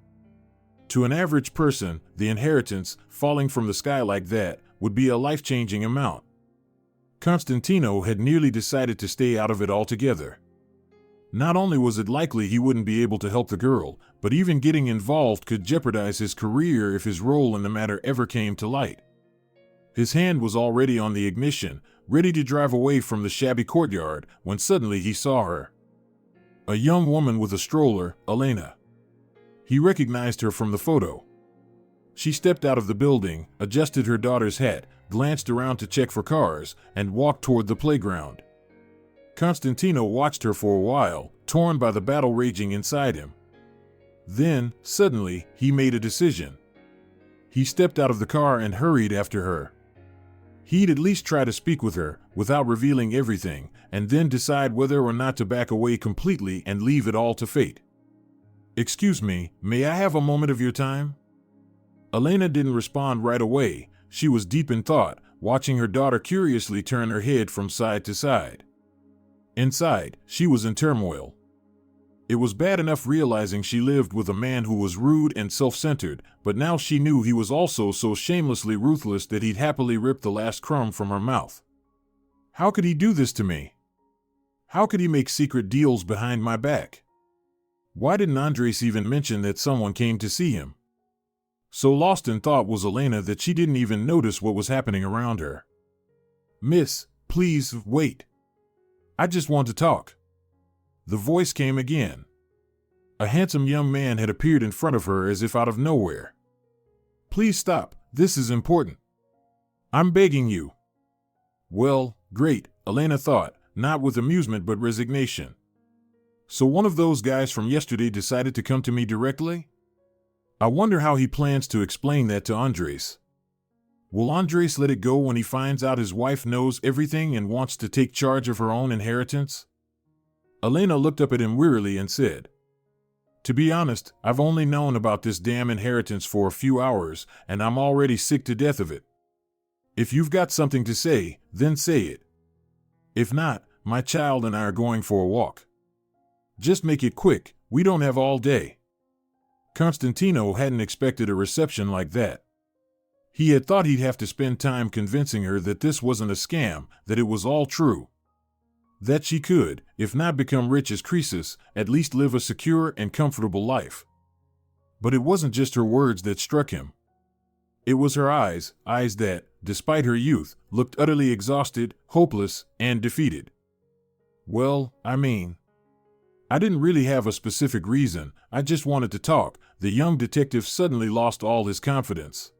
To an average person, the inheritance, falling from the sky like that, would be a life-changing amount. Constantino had nearly decided to stay out of it altogether. Not only was it likely he wouldn't be able to help the girl, but even getting involved could jeopardize his career if his role in the matter ever came to light. His hand was already on the ignition, ready to drive away from the shabby courtyard, when suddenly he saw her. A young woman with a stroller, Elena. He recognized her from the photo. She stepped out of the building, adjusted her daughter's hat, glanced around to check for cars, and walked toward the playground. Constantino watched her for a while, torn by the battle raging inside him. Then, suddenly, he made a decision. He stepped out of the car and hurried after her. He'd at least try to speak with her, without revealing everything, and then decide whether or not to back away completely and leave it all to fate. "Excuse me, may I have a moment of your time?" Elena didn't respond right away. She was deep in thought, watching her daughter curiously turn her head from side to side. Inside, she was in turmoil. It was bad enough realizing she lived with a man who was rude and self-centered, but now she knew he was also so shamelessly ruthless that he'd happily rip the last crumb from her mouth. How could he do this to me? How could he make secret deals behind my back? Why didn't Andres even mention that someone came to see him? So lost in thought was Elena that she didn't even notice what was happening around her. "Miss, please wait. I just want to talk." The voice came again. A handsome young man had appeared in front of her as if out of nowhere. "Please stop, this is important. I'm begging you." Well, great, Elena thought, not with amusement but resignation. So one of those guys from yesterday decided to come to me directly? I wonder how he plans to explain that to Andres. Will Andres let it go when he finds out his wife knows everything and wants to take charge of her own inheritance? Elena looked up at him wearily and said, "To be honest, I've only known about this damn inheritance for a few hours, and I'm already sick to death of it. If you've got something to say, then say it. If not, my child and I are going for a walk. Just make it quick, we don't have all day." Constantino hadn't expected a reception like that. He had thought he'd have to spend time convincing her that this wasn't a scam, that it was all true. That she could, if not become rich as Croesus, at least live a secure and comfortable life. But it wasn't just her words that struck him. It was her eyes that, despite her youth, looked utterly exhausted, hopeless, and defeated. "Well, I didn't really have a specific reason, I just wanted to talk." The young detective suddenly lost all his confidence.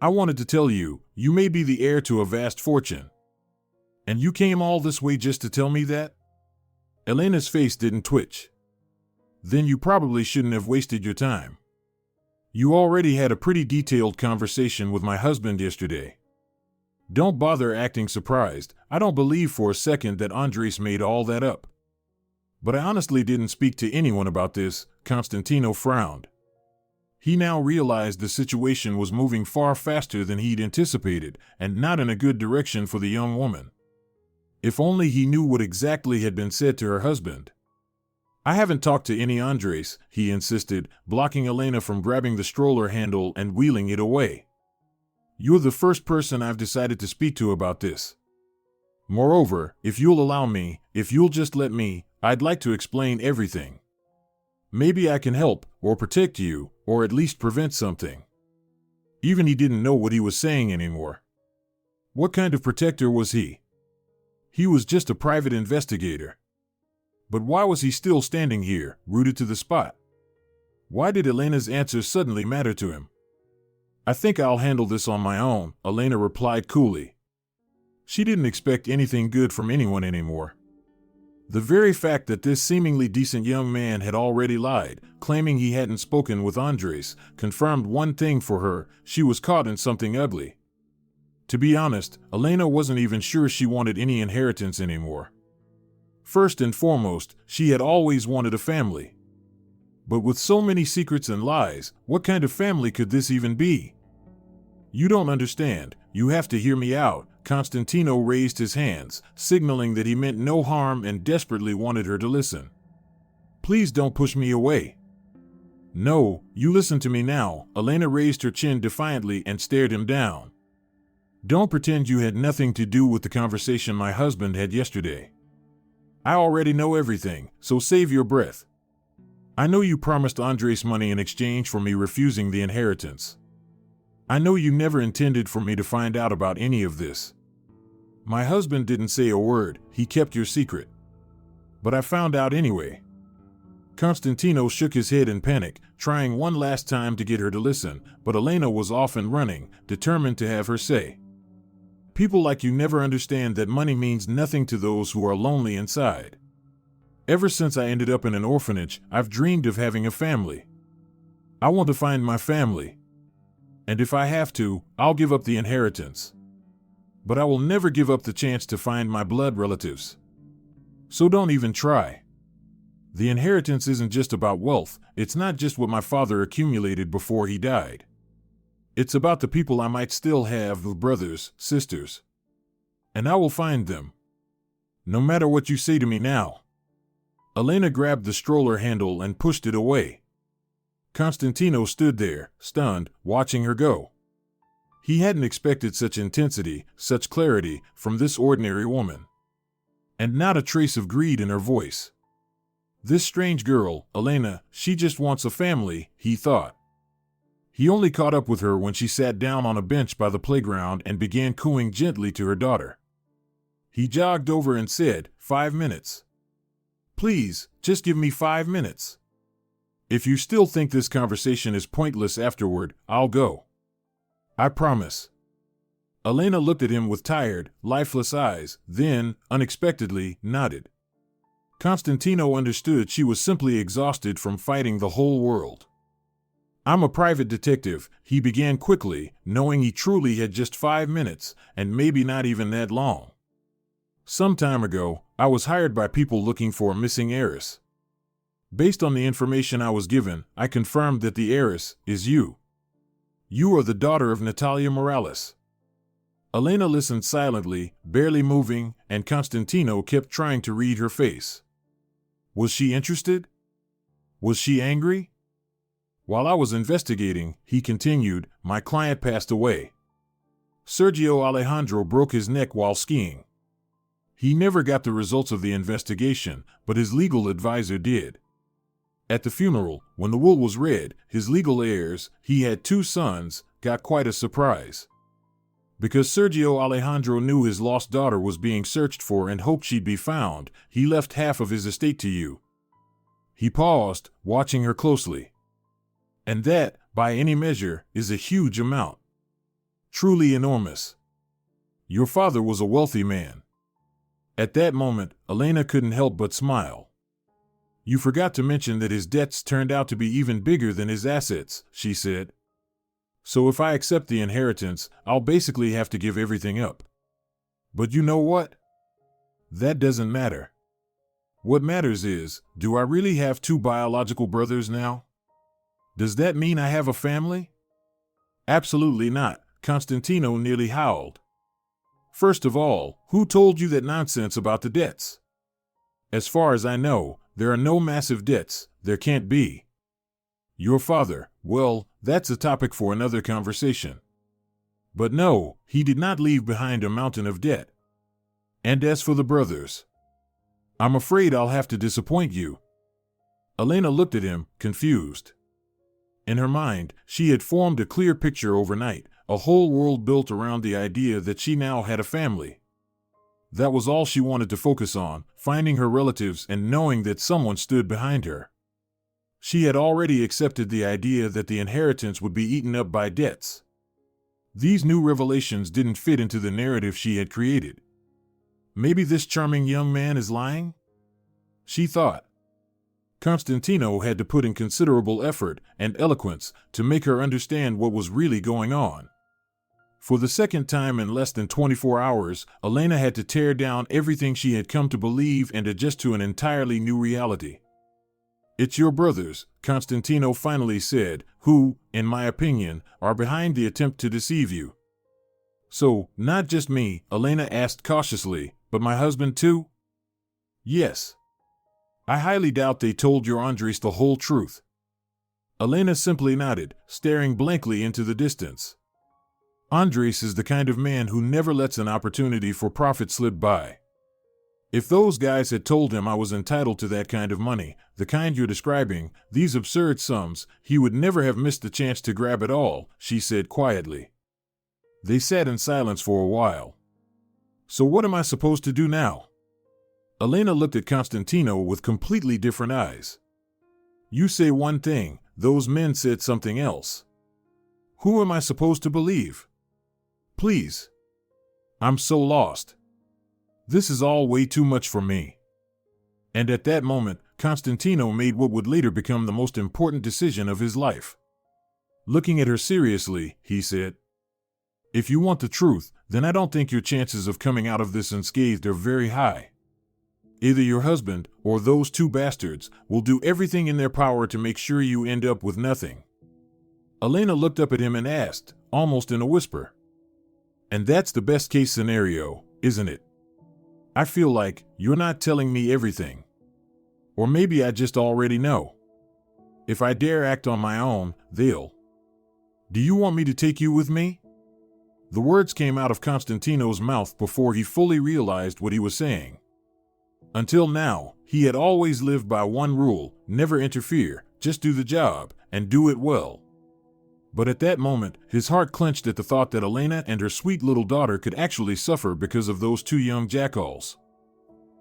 "I wanted to tell you, you may be the heir to a vast fortune. And you came all this way just to tell me that?" Elena's face didn't twitch. "Then you probably shouldn't have wasted your time." You already had a pretty detailed conversation with my husband yesterday. Don't bother acting surprised. I don't believe for a second that Andres made all that up. But I honestly didn't speak to anyone about this. Constantino frowned. He now realized the situation was moving far faster than he'd anticipated, and not in a good direction for the young woman. If only he knew what exactly had been said to her husband. I haven't talked to any Andres, he insisted, blocking Elena from grabbing the stroller handle and wheeling it away. You're the first person I've decided to speak to about this. Moreover, if you'll allow me, if you'll just let me, I'd like to explain everything. Maybe I can help, or protect you, or at least prevent something. Even he didn't know what he was saying anymore. What kind of protector was he? He was just a private investigator. But why was he still standing here, rooted to the spot? Why did Elena's answer suddenly matter to him? I think I'll handle this on my own, Elena replied coolly. She didn't expect anything good from anyone anymore. The very fact that this seemingly decent young man had already lied, claiming he hadn't spoken with Andres, confirmed one thing for her: she was caught in something ugly. To be honest, Elena wasn't even sure she wanted any inheritance anymore. First and foremost, she had always wanted a family. But with so many secrets and lies, what kind of family could this even be? You don't understand. You have to hear me out. Constantino raised his hands, signaling that he meant no harm and desperately wanted her to listen. Please don't push me away. No, you listen to me now. Elena raised her chin defiantly and stared him down. Don't pretend you had nothing to do with the conversation my husband had yesterday. I already know everything, so save your breath. I know you promised Andres money in exchange for me refusing the inheritance. I know you never intended for me to find out about any of this. My husband didn't say a word, he kept your secret. But I found out anyway. Constantino shook his head in panic, trying one last time to get her to listen, but Elena was off and running, determined to have her say. People like you never understand that money means nothing to those who are lonely inside. Ever since I ended up in an orphanage, I've dreamed of having a family. I want to find my family. And if I have to, I'll give up the inheritance. But I will never give up the chance to find my blood relatives. So don't even try. The inheritance isn't just about wealth, it's not just what my father accumulated before he died. It's about the people I might still have, brothers, sisters. And I will find them. No matter what you say to me now. Elena grabbed the stroller handle and pushed it away. Constantino stood there, stunned, watching her go. He hadn't expected such intensity, such clarity, from this ordinary woman. And not a trace of greed in her voice. This strange girl, Elena, she just wants a family, he thought. He only caught up with her when she sat down on a bench by the playground and began cooing gently to her daughter. He jogged over and said, 5 minutes. Please, just give me 5 minutes. If you still think this conversation is pointless afterward, I'll go. I promise. Elena looked at him with tired, lifeless eyes, then, unexpectedly, nodded. Constantino understood she was simply exhausted from fighting the whole world. I'm a private detective, he began quickly, knowing he truly had just 5 minutes, and maybe not even that long. Some time ago, I was hired by people looking for a missing heiress. Based on the information I was given, I confirmed that the heiress is you. You are the daughter of Natalia Morales. Elena listened silently, barely moving, and Constantino kept trying to read her face. Was she interested? Was she angry? While I was investigating, he continued, my client passed away. Sergio Alejandro broke his neck while skiing. He never got the results of the investigation, but his legal advisor did. At the funeral, when the will was read, his legal heirs, he had 2 sons, got quite a surprise. Because Sergio Alejandro knew his lost daughter was being searched for and hoped she'd be found, he left half of his estate to you. He paused, watching her closely. And that, by any measure, is a huge amount. Truly enormous. Your father was a wealthy man. At that moment, Elena couldn't help but smile. You forgot to mention that his debts turned out to be even bigger than his assets, she said. So if I accept the inheritance, I'll basically have to give everything up. But you know what? That doesn't matter. What matters is, do I really have two biological brothers now? Does that mean I have a family? Absolutely not, Constantino nearly howled. First of all, who told you that nonsense about the debts? As far as I know, there are no massive debts, there can't be. Your father, well, that's a topic for another conversation. But no, he did not leave behind a mountain of debt. And as for the brothers, I'm afraid I'll have to disappoint you. Elena looked at him, confused. In her mind, she had formed a clear picture overnight, a whole world built around the idea that she now had a family. That was all she wanted to focus on, finding her relatives and knowing that someone stood behind her. She had already accepted the idea that the inheritance would be eaten up by debts. These new revelations didn't fit into the narrative she had created. Maybe this charming young man is lying? She thought. Constantino had to put in considerable effort and eloquence to make her understand what was really going on. For the second time in less than 24 hours, Elena had to tear down everything she had come to believe and adjust to an entirely new reality. It's your brothers, Constantino finally said, who, in my opinion, are behind the attempt to deceive you. So, not just me, Elena asked cautiously, but my husband too? Yes. I highly doubt they told your Andres the whole truth. Elena simply nodded, staring blankly into the distance. Andres is the kind of man who never lets an opportunity for profit slip by. If those guys had told him I was entitled to that kind of money, the kind you're describing, these absurd sums, he would never have missed the chance to grab it all, she said quietly. They sat in silence for a while. So what am I supposed to do now? Elena looked at Constantino with completely different eyes. You say one thing, those men said something else. Who am I supposed to believe? Please. I'm so lost. This is all way too much for me. And at that moment, Constantino made what would later become the most important decision of his life. Looking at her seriously, he said, If you want the truth, then I don't think your chances of coming out of this unscathed are very high. Either your husband, or those two bastards, will do everything in their power to make sure you end up with nothing. Elena looked up at him and asked, almost in a whisper. And that's the best case scenario, isn't it? I feel like you're not telling me everything. Or maybe I just already know. If I dare act on my own, they'll. Do you want me to take you with me? The words came out of Constantino's mouth before he fully realized what he was saying. Until now, he had always lived by one rule, never interfere, just do the job, and do it well. But at that moment, his heart clenched at the thought that Elena and her sweet little daughter could actually suffer because of those two young jackals.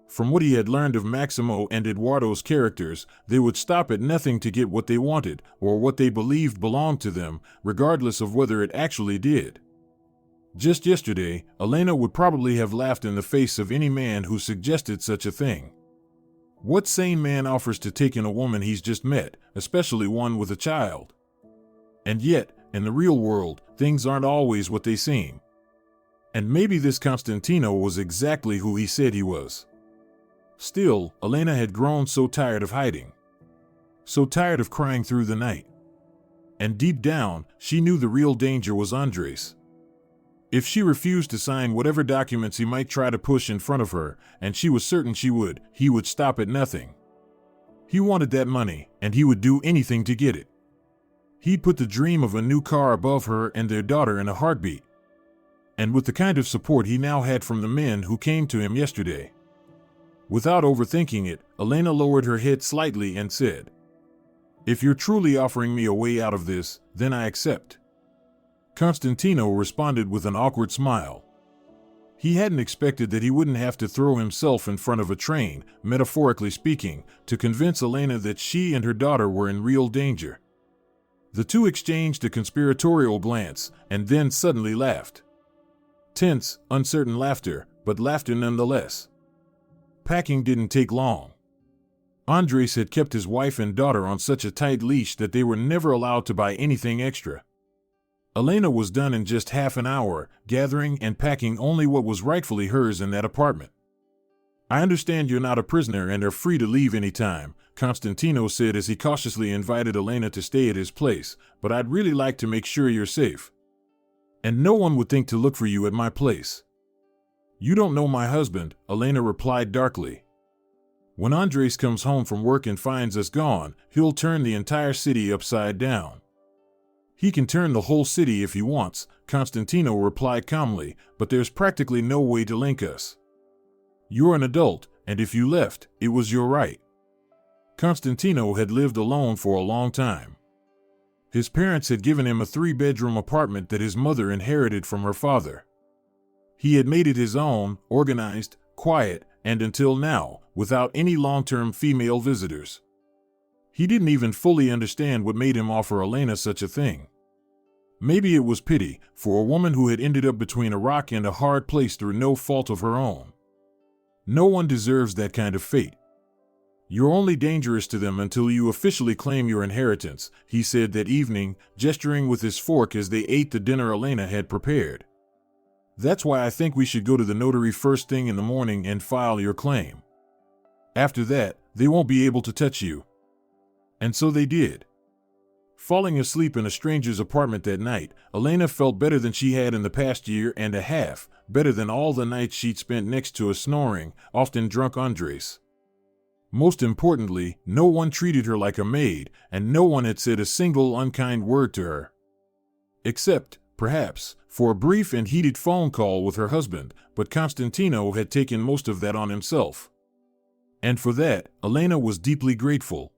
From what he had learned of Maximo and Eduardo's characters, they would stop at nothing to get what they wanted, or what they believed belonged to them, regardless of whether it actually did. Just yesterday, Elena would probably have laughed in the face of any man who suggested such a thing. What sane man offers to take in a woman he's just met, especially one with a child? And yet, in the real world, things aren't always what they seem. And maybe this Constantino was exactly who he said he was. Still, Elena had grown so tired of hiding. So tired of crying through the night. And deep down, she knew the real danger was Andres. If she refused to sign whatever documents he might try to push in front of her, and she was certain she would, he would stop at nothing. He wanted that money, and he would do anything to get it. He'd put the dream of a new car above her and their daughter in a heartbeat. And with the kind of support he now had from the men who came to him yesterday. Without overthinking it, Elena lowered her head slightly and said, If you're truly offering me a way out of this, then I accept. Constantino responded with an awkward smile. He hadn't expected that he wouldn't have to throw himself in front of a train, metaphorically speaking, to convince Elena that she and her daughter were in real danger. The two exchanged a conspiratorial glance, and then suddenly laughed. Tense, uncertain laughter, but laughter nonetheless. Packing didn't take long. Andres had kept his wife and daughter on such a tight leash that they were never allowed to buy anything extra. Elena was done in just half an hour, gathering and packing only what was rightfully hers in that apartment. "I understand you're not a prisoner and are free to leave any time," Constantino said as he cautiously invited Elena to stay at his place, "but I'd really like to make sure you're safe. And no one would think to look for you at my place." "You don't know my husband," Elena replied darkly. "When Andres comes home from work and finds us gone, he'll turn the entire city upside down." "He can turn the whole city if he wants," Constantino replied calmly, "but there's practically no way to link us. You're an adult, and if you left, it was your right." Constantino had lived alone for a long time. His parents had given him a 3-bedroom apartment that his mother inherited from her father. He had made it his own, organized, quiet, and until now, without any long-term female visitors. He didn't even fully understand what made him offer Elena such a thing. Maybe it was pity for a woman who had ended up between a rock and a hard place through no fault of her own. No one deserves that kind of fate. "You're only dangerous to them until you officially claim your inheritance," he said that evening, gesturing with his fork as they ate the dinner Elena had prepared. "That's why I think we should go to the notary first thing in the morning and file your claim. After that, they won't be able to touch you." And so they did. Falling asleep in a stranger's apartment that night, Elena felt better than she had in the past year and a half, better than all the nights she'd spent next to a snoring, often drunk Andres. Most importantly, no one treated her like a maid, and no one had said a single unkind word to her. Except, perhaps, for a brief and heated phone call with her husband, but Constantino had taken most of that on himself. And for that, Elena was deeply grateful.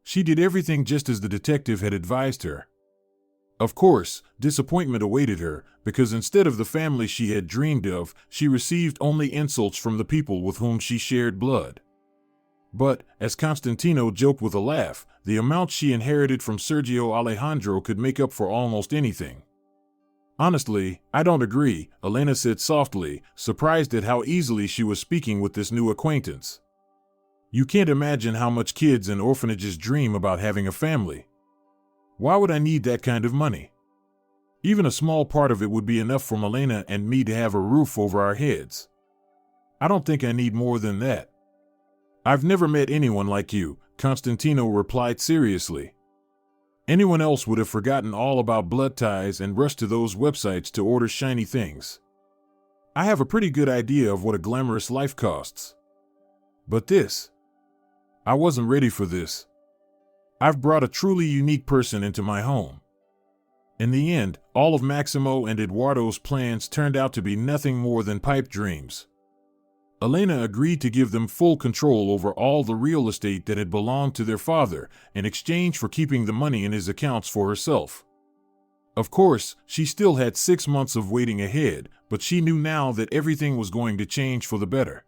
She did everything just as the detective had advised her. Of course, disappointment awaited her, because instead of the family she had dreamed of, she received only insults from the people with whom she shared blood. But, as Constantino joked with a laugh, the amount she inherited from Sergio Alejandro could make up for almost anything. "Honestly, I don't agree," Elena said softly, surprised at how easily she was speaking with this new acquaintance. "You can't imagine how much kids in orphanages dream about having a family. Why would I need that kind of money? Even a small part of it would be enough for Elena and me to have a roof over our heads. I don't think I need more than that." "I've never met anyone like you," Constantino replied seriously. "Anyone else would have forgotten all about blood ties and rushed to those websites to order shiny things. I have a pretty good idea of what a glamorous life costs. But this, I wasn't ready for this. I've brought a truly unique person into my home." In the end, all of Maximo and Eduardo's plans turned out to be nothing more than pipe dreams. Elena agreed to give them full control over all the real estate that had belonged to their father, in exchange for keeping the money in his accounts for herself. Of course, she still had 6 months of waiting ahead, but she knew now that everything was going to change for the better.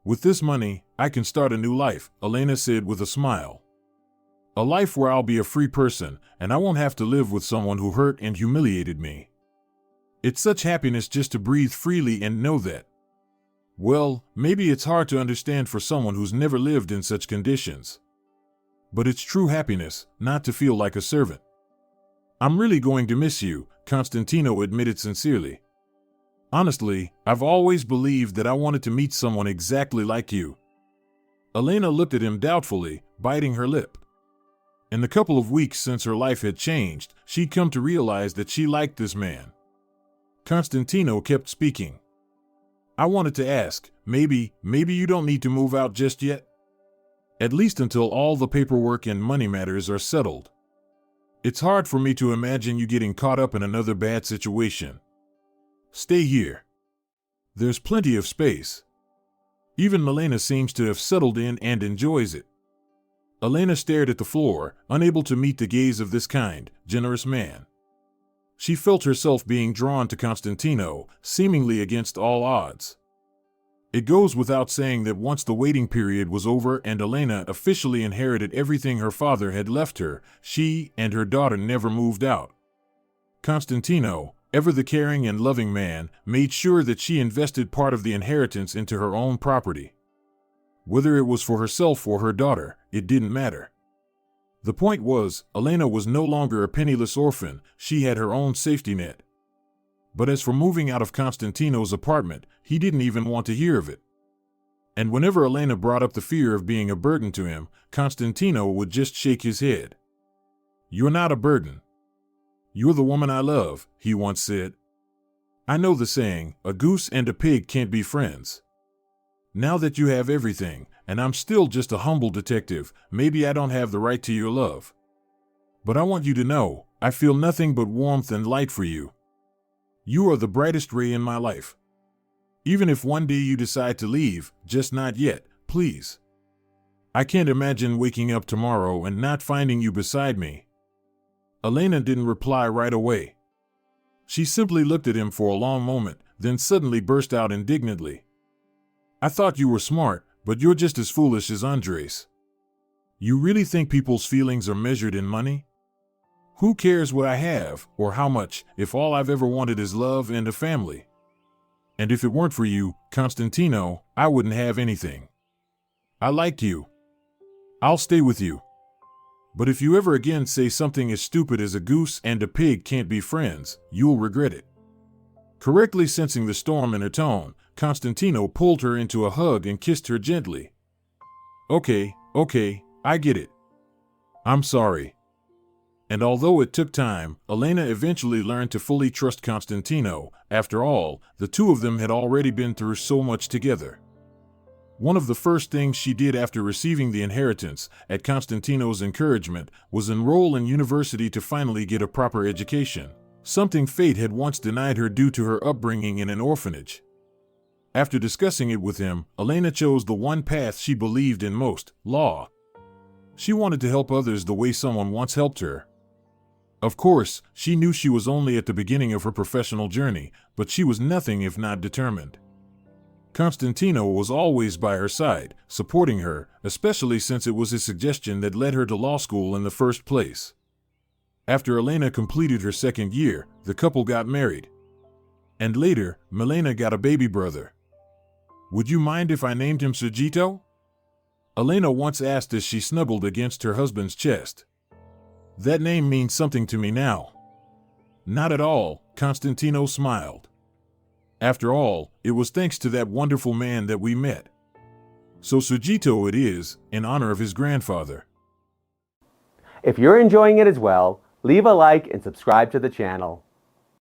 "With this money, I can start a new life," Elena said with a smile. "A life where I'll be a free person, and I won't have to live with someone who hurt and humiliated me. It's such happiness just to breathe freely and know that. Well, maybe it's hard to understand for someone who's never lived in such conditions. But it's true happiness, not to feel like a servant." "I'm really going to miss you," Constantino admitted sincerely. "Honestly, I've always believed that I wanted to meet someone exactly like you." Elena looked at him doubtfully, biting her lip. In the couple of weeks since her life had changed, she'd come to realize that she liked this man. Constantino kept speaking. "I wanted to ask, maybe you don't need to move out just yet? At least until all the paperwork and money matters are settled. It's hard for me to imagine you getting caught up in another bad situation. Stay here. There's plenty of space. Even Elena seems to have settled in and enjoys it." Elena stared at the floor, unable to meet the gaze of this kind, generous man. She felt herself being drawn to Constantino, seemingly against all odds. It goes without saying that once the waiting period was over and Elena officially inherited everything her father had left her, she and her daughter never moved out. Constantino, ever the caring and loving man, made sure that she invested part of the inheritance into her own property. Whether it was for herself or her daughter, it didn't matter. The point was, Elena was no longer a penniless orphan, she had her own safety net. But as for moving out of Constantino's apartment, he didn't even want to hear of it. And whenever Elena brought up the fear of being a burden to him, Constantino would just shake his head. "You're not a burden. You're the woman I love," he once said. "I know the saying, a goose and a pig can't be friends. Now that you have everything, and I'm still just a humble detective, maybe I don't have the right to your love. But I want you to know, I feel nothing but warmth and light for you. You are the brightest ray in my life. Even if one day you decide to leave, just not yet, please. I can't imagine waking up tomorrow and not finding you beside me." Elena didn't reply right away. She simply looked at him for a long moment, then suddenly burst out indignantly. "I thought you were smart, but you're just as foolish as Andres. You really think people's feelings are measured in money? Who cares what I have, or how much, if all I've ever wanted is love and a family? And if it weren't for you, Constantino, I wouldn't have anything. I liked you. I'll stay with you. But if you ever again say something as stupid as a goose and a pig can't be friends, you'll regret it." Correctly sensing the storm in her tone, Constantino pulled her into a hug and kissed her gently. Okay, I get it. I'm sorry." And although it took time, Elena eventually learned to fully trust Constantino. After all, the two of them had already been through so much together. One of the first things she did after receiving the inheritance, at Constantino's encouragement, was enroll in university to finally get a proper education, something fate had once denied her due to her upbringing in an orphanage. After discussing it with him, Elena chose the one path she believed in most, law. She wanted to help others the way someone once helped her. Of course, she knew she was only at the beginning of her professional journey, but she was nothing if not determined. Constantino was always by her side, supporting her, especially since it was his suggestion that led her to law school in the first place. After Elena completed her second year, the couple got married. And later, Milena got a baby brother. "Would you mind if I named him Sergito?" Elena once asked as she snuggled against her husband's chest. "That name means something to me now." "Not at all," Constantino smiled. "After all, it was thanks to that wonderful man that we met. So Sergito it is, in honor of his grandfather." If you're enjoying it as well, leave a like and subscribe to the channel.